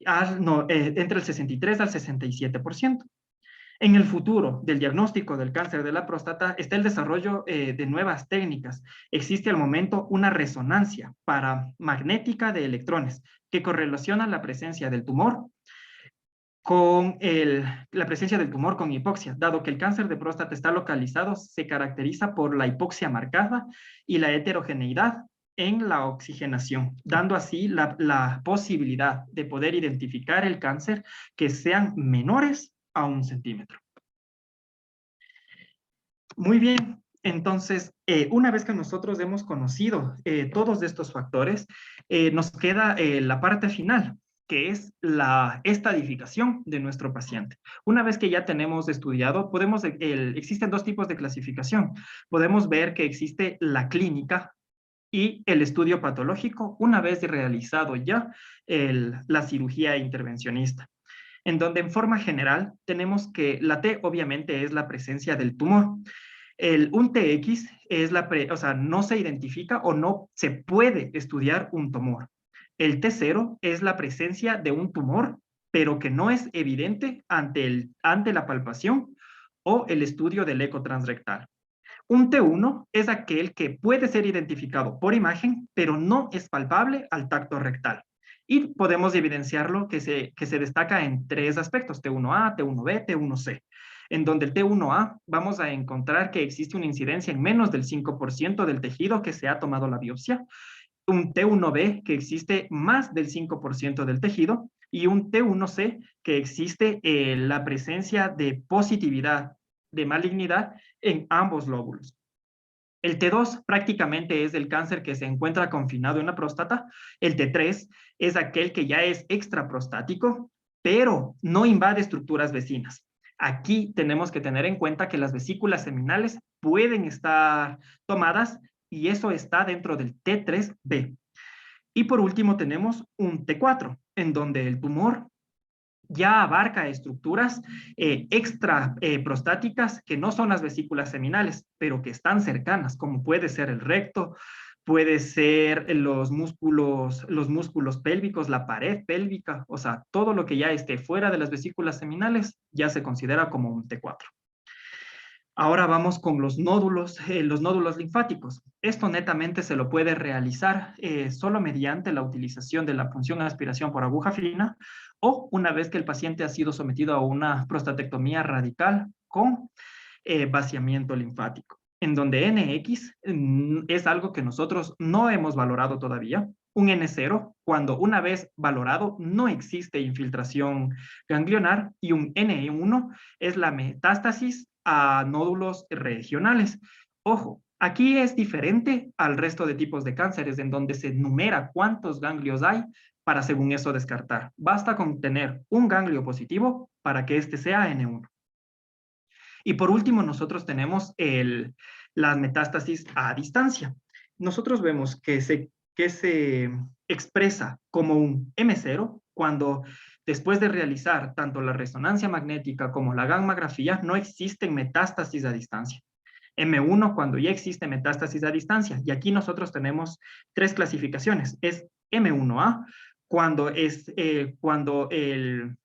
al 67%. En el futuro del diagnóstico del cáncer de la próstata está el desarrollo de nuevas técnicas. Existe al momento una resonancia paramagnética de electrones que correlaciona la presencia del tumor con hipoxia. Dado que el cáncer de próstata está localizado, se caracteriza por la hipoxia marcada y la heterogeneidad en la oxigenación, dando así la posibilidad de poder identificar el cáncer que sean menores a 1 centímetro. Muy bien, entonces, una vez que nosotros hemos conocido todos estos factores, nos queda la parte final, que es la estadificación de nuestro paciente. Una vez que ya tenemos estudiado, existen dos tipos de clasificación. Podemos ver que existe la clínica y el estudio patológico, una vez realizado ya la cirugía intervencionista, en donde en forma general tenemos que la T obviamente es la presencia del tumor. Un TX es no se identifica o no se puede estudiar un tumor. El T0 es la presencia de un tumor, pero que no es evidente ante la palpación o el estudio del eco transrectal. Un T1 es aquel que puede ser identificado por imagen, pero no es palpable al tacto rectal. Y podemos evidenciarlo que se destaca en 3 aspectos, T1A, T1B, T1C, en donde el T1A vamos a encontrar que existe una incidencia en menos del 5% del tejido que se ha tomado la biopsia, un T1B que existe más del 5% del tejido, y un T1C que existe la presencia de positividad, de malignidad en ambos lóbulos. El T2 prácticamente es el cáncer que se encuentra confinado en la próstata. El T3 es aquel que ya es extraprostático, pero no invade estructuras vecinas. Aquí tenemos que tener en cuenta que las vesículas seminales pueden estar tomadas y eso está dentro del T3B. Y por último tenemos un T4, en donde el tumor ya abarca estructuras extraprostáticas que no son las vesículas seminales, pero que están cercanas, como puede ser el recto, puede ser los músculos pélvicos, la pared pélvica, o sea, todo lo que ya esté fuera de las vesículas seminales ya se considera como un T4. Ahora vamos con los nódulos linfáticos. Esto netamente se lo puede realizar solo mediante la utilización de la punción aspiración por aguja fina o una vez que el paciente ha sido sometido a una prostatectomía radical con vaciamiento linfático, en donde NX es algo que nosotros no hemos valorado todavía. Un N0, cuando una vez valorado no existe infiltración ganglionar, y un N1 es la metástasis a nódulos regionales. Ojo, Aquí es diferente al resto de tipos de cánceres en donde se numera cuántos ganglios hay para según eso descartar. Basta con tener un ganglio positivo para que este sea N1. Y por último, nosotros tenemos las metástasis a distancia. Nosotros vemos que se expresa como un M0 cuando después de realizar tanto la resonancia magnética como la gammagrafía no existen metástasis a distancia. M1 cuando ya existe metástasis a distancia. Y aquí nosotros tenemos tres clasificaciones. Es M1A cuando,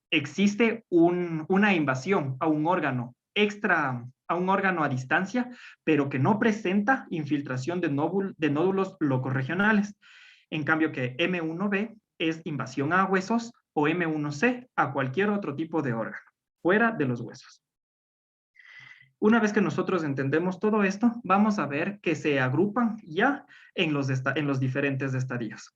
existe una invasión a un órgano a un órgano a distancia, pero que no presenta infiltración de nódulos locorregionales. En cambio que M1B es invasión a huesos o M1C a cualquier otro tipo de órgano, fuera de los huesos. Una vez que nosotros entendemos todo esto, vamos a ver que se agrupan ya en los diferentes estadios.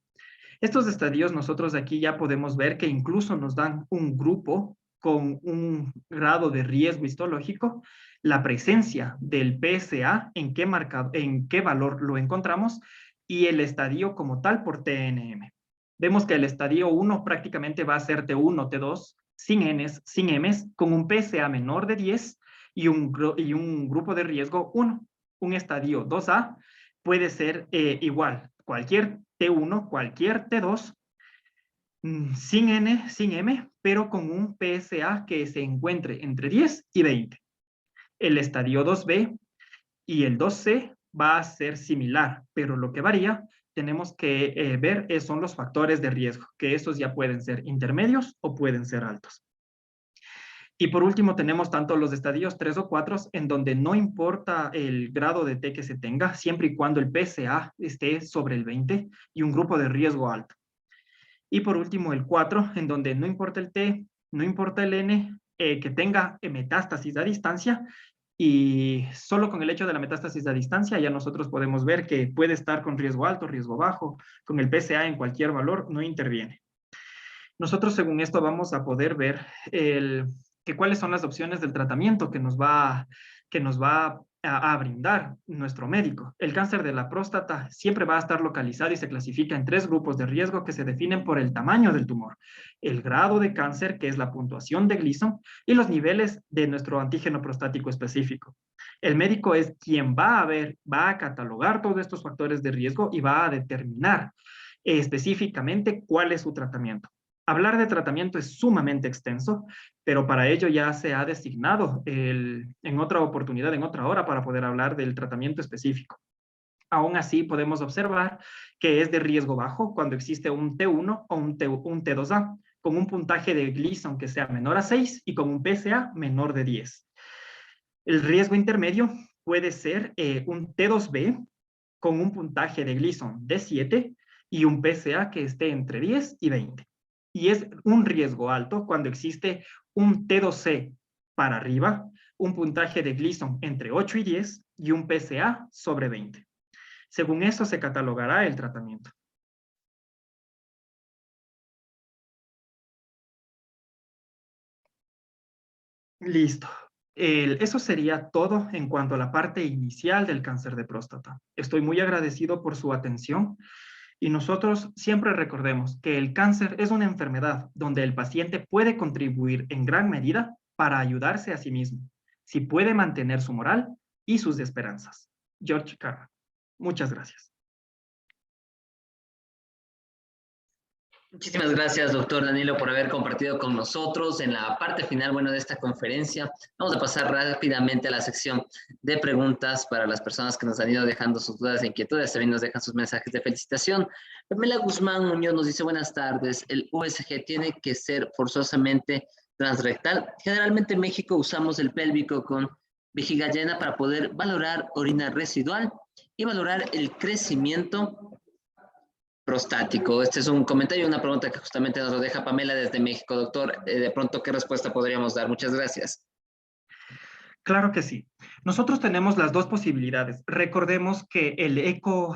Estos estadios nosotros aquí ya podemos ver que incluso nos dan un grupo con un grado de riesgo histológico, la presencia del PSA, en qué valor lo encontramos, y el estadio como tal por TNM. Vemos que el estadio 1 prácticamente va a ser T1, T2, sin Ns, sin Ms, con un PSA menor de 10 y un grupo de riesgo 1. Un estadio 2A puede ser igual, cualquier T1, cualquier T2, sin N, sin M, pero con un PSA que se encuentre entre 10 y 20. El estadio 2B y el 2C va a ser similar, pero lo que varía, tenemos que ver son los factores de riesgo, que esos ya pueden ser intermedios o pueden ser altos. Y por último tenemos tanto los estadios 3 o 4 en donde no importa el grado de T que se tenga, siempre y cuando el PSA esté sobre el 20 y un grupo de riesgo alto. Y por último el 4, en donde no importa el T, no importa el N, que tenga metástasis a distancia, y solo con el hecho de la metástasis a distancia ya nosotros podemos ver que puede estar con riesgo alto, riesgo bajo, con el PSA en cualquier valor, no interviene. Nosotros según esto vamos a poder ver que cuáles son las opciones del tratamiento que nos va a brindar nuestro médico. El cáncer de la próstata siempre va a estar localizado y se clasifica en 3 grupos de riesgo que se definen por el tamaño del tumor, el grado de cáncer, que es la puntuación de Gleason, y los niveles de nuestro antígeno prostático específico. El médico es quien va a catalogar todos estos factores de riesgo y va a determinar específicamente cuál es su tratamiento. Hablar de tratamiento es sumamente extenso, pero para ello ya se ha designado en otra oportunidad, en otra hora, para poder hablar del tratamiento específico. Aún así, podemos observar que es de riesgo bajo cuando existe un T1 o un T2A, con un puntaje de Gleason que sea menor a 6 y con un PSA menor de 10. El riesgo intermedio puede ser un T2B con un puntaje de Gleason de 7 y un PSA que esté entre 10 y 20. Y es un riesgo alto cuando existe un T2C para arriba, un puntaje de Gleason entre 8 y 10 y un PSA sobre 20. Según eso se catalogará el tratamiento. Listo. Eso sería todo en cuanto a la parte inicial del cáncer de próstata. Estoy muy agradecido por su atención. Y nosotros siempre recordemos que el cáncer es una enfermedad donde el paciente puede contribuir en gran medida para ayudarse a sí mismo, si puede mantener su moral y sus esperanzas. George Carver. Muchas gracias. Muchísimas gracias, doctor Danilo, por haber compartido con nosotros en la parte final, bueno, de esta conferencia. Vamos a pasar rápidamente a la sección de preguntas para las personas que nos han ido dejando sus dudas e inquietudes. También nos dejan sus mensajes de felicitación. Pamela Guzmán Muñoz nos dice, buenas tardes, ¿el USG tiene que ser forzosamente transrectal? Generalmente en México usamos el pélvico con vejiga llena para poder valorar orina residual y valorar el crecimiento prostático. Este es un comentario, una pregunta que justamente nos lo deja Pamela desde México. Doctor, de pronto, ¿qué respuesta podríamos dar? Muchas gracias. Claro que sí. Nosotros tenemos las dos posibilidades. Recordemos que el eco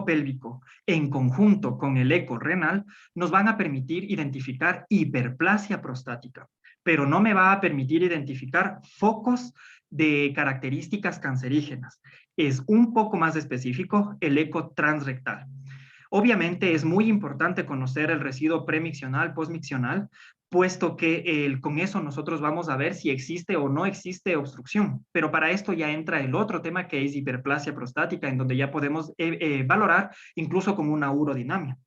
pélvico en conjunto con el eco renal nos van a permitir identificar hiperplasia prostática. pero no me va a permitir identificar focos de características cancerígenas. Es un poco más específico el eco transrectal. Obviamente es muy importante conocer el residuo premiccional, postmiccional, puesto que con eso nosotros vamos a ver si existe o no existe obstrucción. Pero para esto ya entra el otro tema, que es hiperplasia prostática, en donde ya podemos valorar incluso como una urodinamia.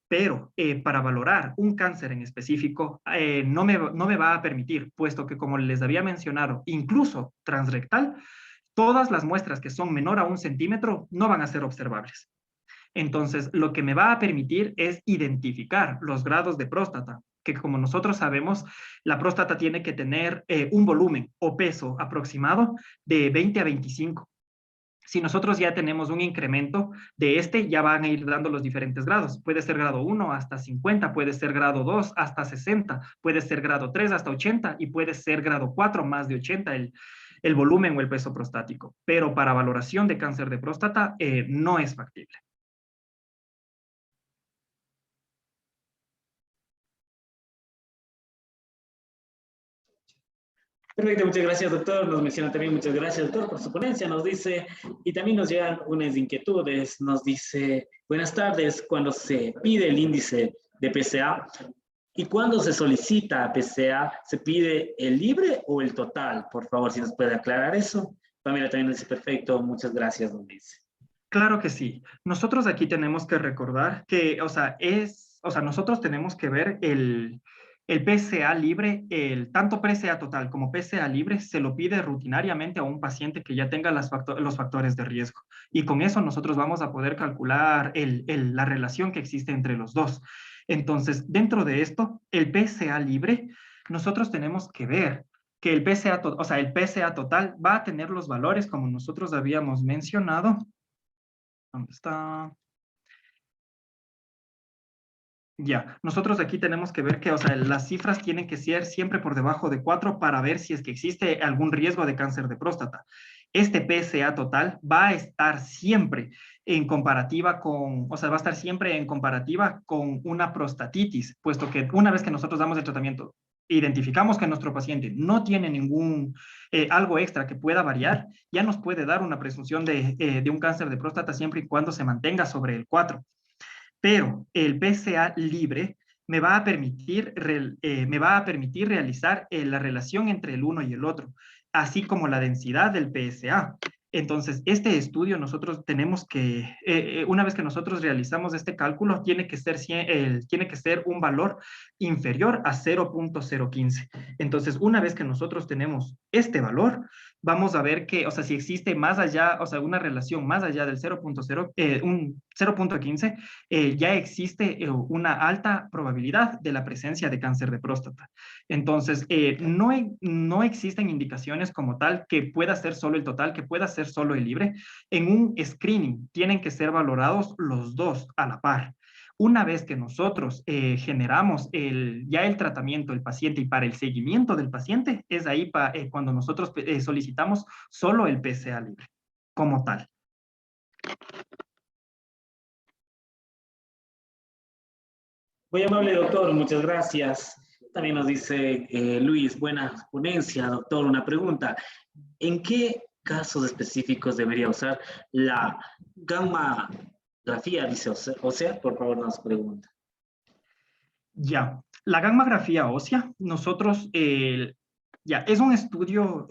Pero para valorar un cáncer en específico no me va a permitir, puesto que como les había mencionado, incluso transrectal, todas las muestras que son menor a 1 centímetro no van a ser observables. Entonces, lo que me va a permitir es identificar los grados de próstata, que como nosotros sabemos, la próstata tiene que tener un volumen o peso aproximado de 20 a 25. Si nosotros ya tenemos un incremento de este, ya van a ir dando los diferentes grados. Puede ser grado 1 hasta 50, puede ser grado 2 hasta 60, puede ser grado 3 hasta 80 y puede ser grado 4 más de 80 el volumen o el peso prostático. Pero para valoración de cáncer de próstata no es factible. Perfecto, muchas gracias, doctor. Nos menciona también, muchas gracias, doctor, por su ponencia. Nos dice, y también nos llegan unas inquietudes. Nos dice, buenas tardes, cuando se pide el índice de PSA y cuando se solicita PSA, ¿se pide el libre o el total? Por favor, si nos puede aclarar eso. Pamela también nos dice, perfecto, muchas gracias, nos dice. Claro que sí. Nosotros aquí tenemos que recordar que, nosotros tenemos que ver el PSA libre, tanto PSA total como PSA libre, se lo pide rutinariamente a un paciente que ya tenga los factores de riesgo. Y con eso nosotros vamos a poder calcular la relación que existe entre los dos. Entonces, dentro de esto, el PSA libre, nosotros tenemos que ver que el PSA total va a tener los valores como nosotros habíamos mencionado. ¿Dónde está? Ya, nosotros aquí tenemos que ver que, las cifras tienen que ser siempre por debajo de 4 para ver si es que existe algún riesgo de cáncer de próstata. Este PSA total va a estar siempre en comparativa va a estar siempre en comparativa con una prostatitis, puesto que una vez que nosotros damos el tratamiento, identificamos que nuestro paciente no tiene algo extra que pueda variar, ya nos puede dar una presunción de un cáncer de próstata siempre y cuando se mantenga sobre el 4. Pero el PSA libre me va a permitir realizar la relación entre el uno y el otro, así como la densidad del PSA. Entonces, este estudio nosotros tenemos que, una vez que nosotros realizamos este cálculo, tiene que ser un valor inferior a 0.015. Entonces, una vez que nosotros tenemos este valor, vamos a ver que, si existe más allá, una relación más allá del 0.15, ya existe una alta probabilidad de la presencia de cáncer de próstata. Entonces, no existen indicaciones como tal que pueda ser solo el total, que pueda ser solo el libre. En un screening tienen que ser valorados los dos a la par. Una vez que nosotros generamos ya el tratamiento del paciente y para el seguimiento del paciente, es ahí cuando nosotros solicitamos solo el PSA libre como tal. Muy amable, doctor, muchas gracias. También nos dice Luis, buena ponencia, doctor. Una pregunta, ¿en qué casos específicos debería usar la gammagrafía? Dice Osea, por favor, nos pregunta. Ya, la gammagrafía ósea, nosotros, es un estudio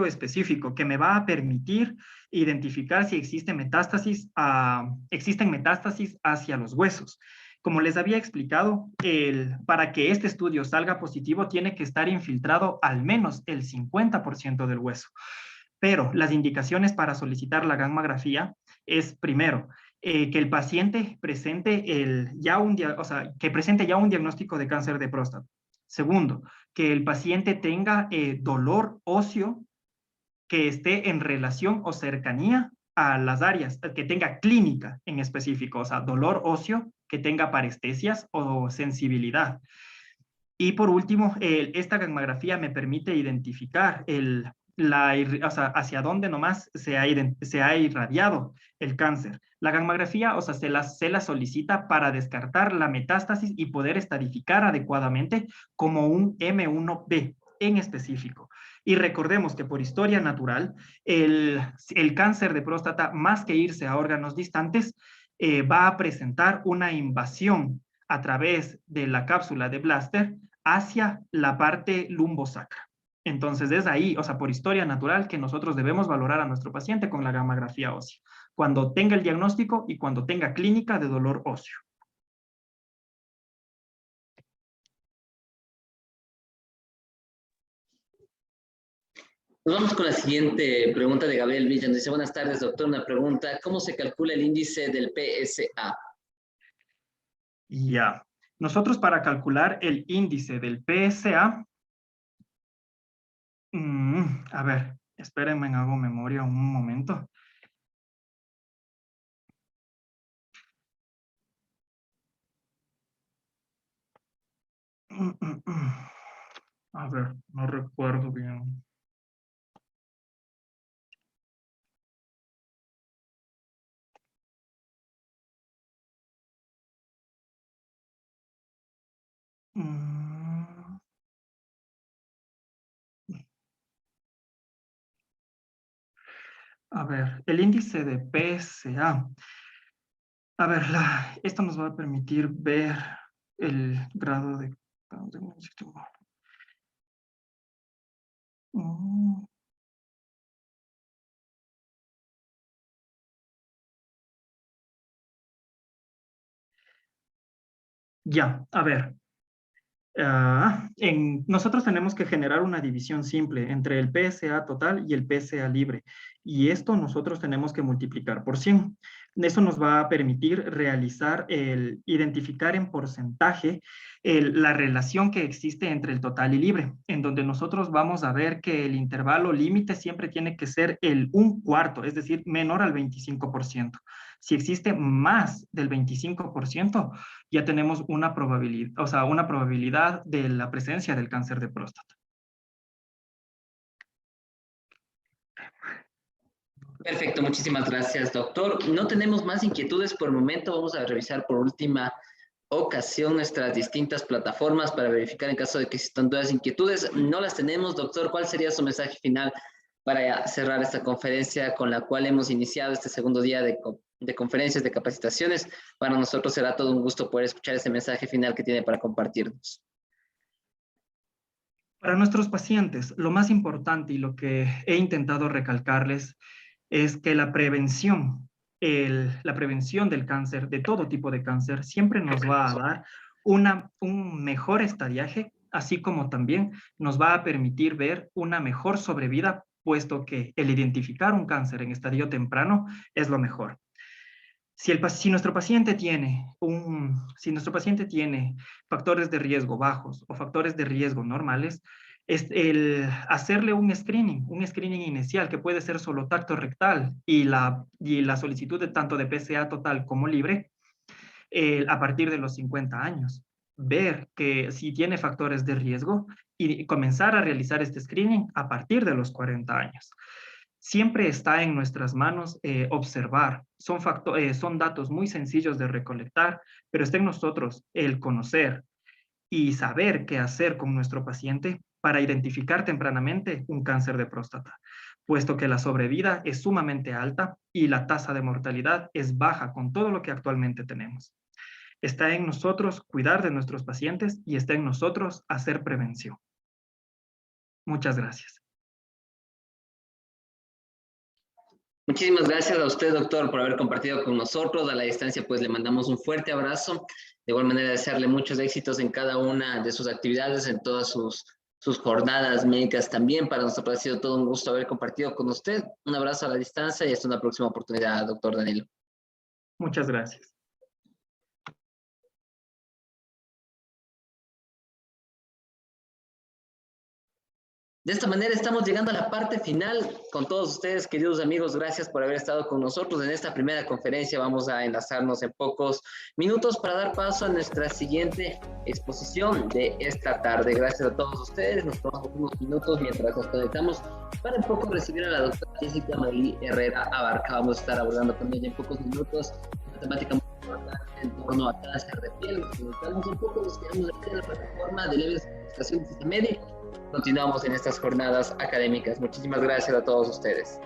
específico que me va a permitir identificar si existen metástasis hacia los huesos. Como les había explicado, para que este estudio salga positivo, tiene que estar infiltrado al menos el 50% del hueso. Pero las indicaciones para solicitar la gammagrafía es, primero, que el paciente presente ya un diagnóstico de cáncer de próstata. Segundo, que el paciente tenga dolor óseo que esté en relación o cercanía a las áreas, que tenga clínica en específico, dolor óseo, que tenga parestesias o sensibilidad. Y por último, esta gammagrafía me permite identificar hacia dónde nomás se ha irradiado el cáncer. La gammagrafía, o sea, se la solicita para descartar la metástasis y poder estadificar adecuadamente como un M1B en específico. Y recordemos que por historia natural, el cáncer de próstata, más que irse a órganos distantes, va a presentar una invasión a través de la cápsula de Blaster hacia la parte lumbosacra. Entonces es ahí, o sea, por historia natural, que nosotros debemos valorar a nuestro paciente con la gammagrafía ósea, cuando tenga el diagnóstico y cuando tenga clínica de dolor óseo. Nos vamos con la siguiente pregunta de Gabriel Villa. Nos dice, buenas tardes, doctor. Una pregunta, ¿cómo se calcula el índice del PSA? Ya. Nosotros para calcular el índice del PSA, a ver, espérenme, hago memoria un momento. A ver, no recuerdo bien. A ver, el índice de PSA. A ver, esto nos va a permitir ver el grado de... Mm, Ya, a ver. Nosotros tenemos que generar una división simple entre el PSA total y el PSA libre. Y esto nosotros tenemos que multiplicar por 100. Eso nos va a permitir realizar identificar en porcentaje la relación que existe entre el total y libre, en donde nosotros vamos a ver que el intervalo límite siempre tiene que ser el 1/4, es decir, menor al 25%. Si existe más del 25%, ya tenemos una probabilidad, o sea, una probabilidad de la presencia del cáncer de próstata. Perfecto, muchísimas gracias, doctor. No tenemos más inquietudes por el momento. Vamos a revisar por última ocasión nuestras distintas plataformas para verificar en caso de que existan dudas, inquietudes. No las tenemos, doctor. ¿Cuál sería su mensaje final para cerrar esta conferencia con la cual hemos iniciado este segundo día de conferencias, de capacitaciones? Para nosotros será todo un gusto poder escuchar ese mensaje final que tiene para compartirnos. Para nuestros pacientes, lo más importante y lo que he intentado recalcarles es que la prevención del cáncer, de todo tipo de cáncer, siempre nos va a dar un mejor estadiaje, así como también nos va a permitir ver una mejor sobrevida, puesto que el identificar un cáncer en estadio temprano es lo mejor. Si nuestro paciente tiene factores de riesgo bajos o factores de riesgo normales, es el hacerle un screening inicial que puede ser solo tacto rectal y la solicitud de tanto de PSA total como libre a partir de los 50 años. Ver que si tiene factores de riesgo y comenzar a realizar este screening a partir de los 40 años. Siempre está en nuestras manos observar. Son datos muy sencillos de recolectar, pero está en nosotros el conocer y saber qué hacer con nuestro paciente para identificar tempranamente un cáncer de próstata, puesto que la sobrevida es sumamente alta y la tasa de mortalidad es baja con todo lo que actualmente tenemos. Está en nosotros cuidar de nuestros pacientes y está en nosotros hacer prevención. Muchas gracias. Muchísimas gracias a usted, doctor, por haber compartido con nosotros. A la distancia, pues le mandamos un fuerte abrazo. De igual manera, desearle muchos éxitos en cada una de sus actividades, en todas sus jornadas médicas también. Para nosotros ha sido todo un gusto haber compartido con usted. Un abrazo a la distancia y hasta una próxima oportunidad, doctor Danilo. Muchas gracias. De esta manera estamos llegando a la parte final con todos ustedes, queridos amigos. Gracias por haber estado con nosotros en esta primera conferencia. Vamos a enlazarnos en pocos minutos para dar paso a nuestra siguiente exposición de esta tarde. Gracias a todos ustedes. Nos tomamos unos minutos mientras nos conectamos para un poco recibir a la doctora Jessica Maylí Herrera Abarca. Vamos a estar abordando con ella en pocos minutos una temática muy importante en torno a cáncer de piel. Nos conectamos un poco, nos quedamos aquí en la plataforma de Leves Comunicación de Sistema Médico. Continuamos en estas jornadas académicas. Muchísimas gracias a todos ustedes.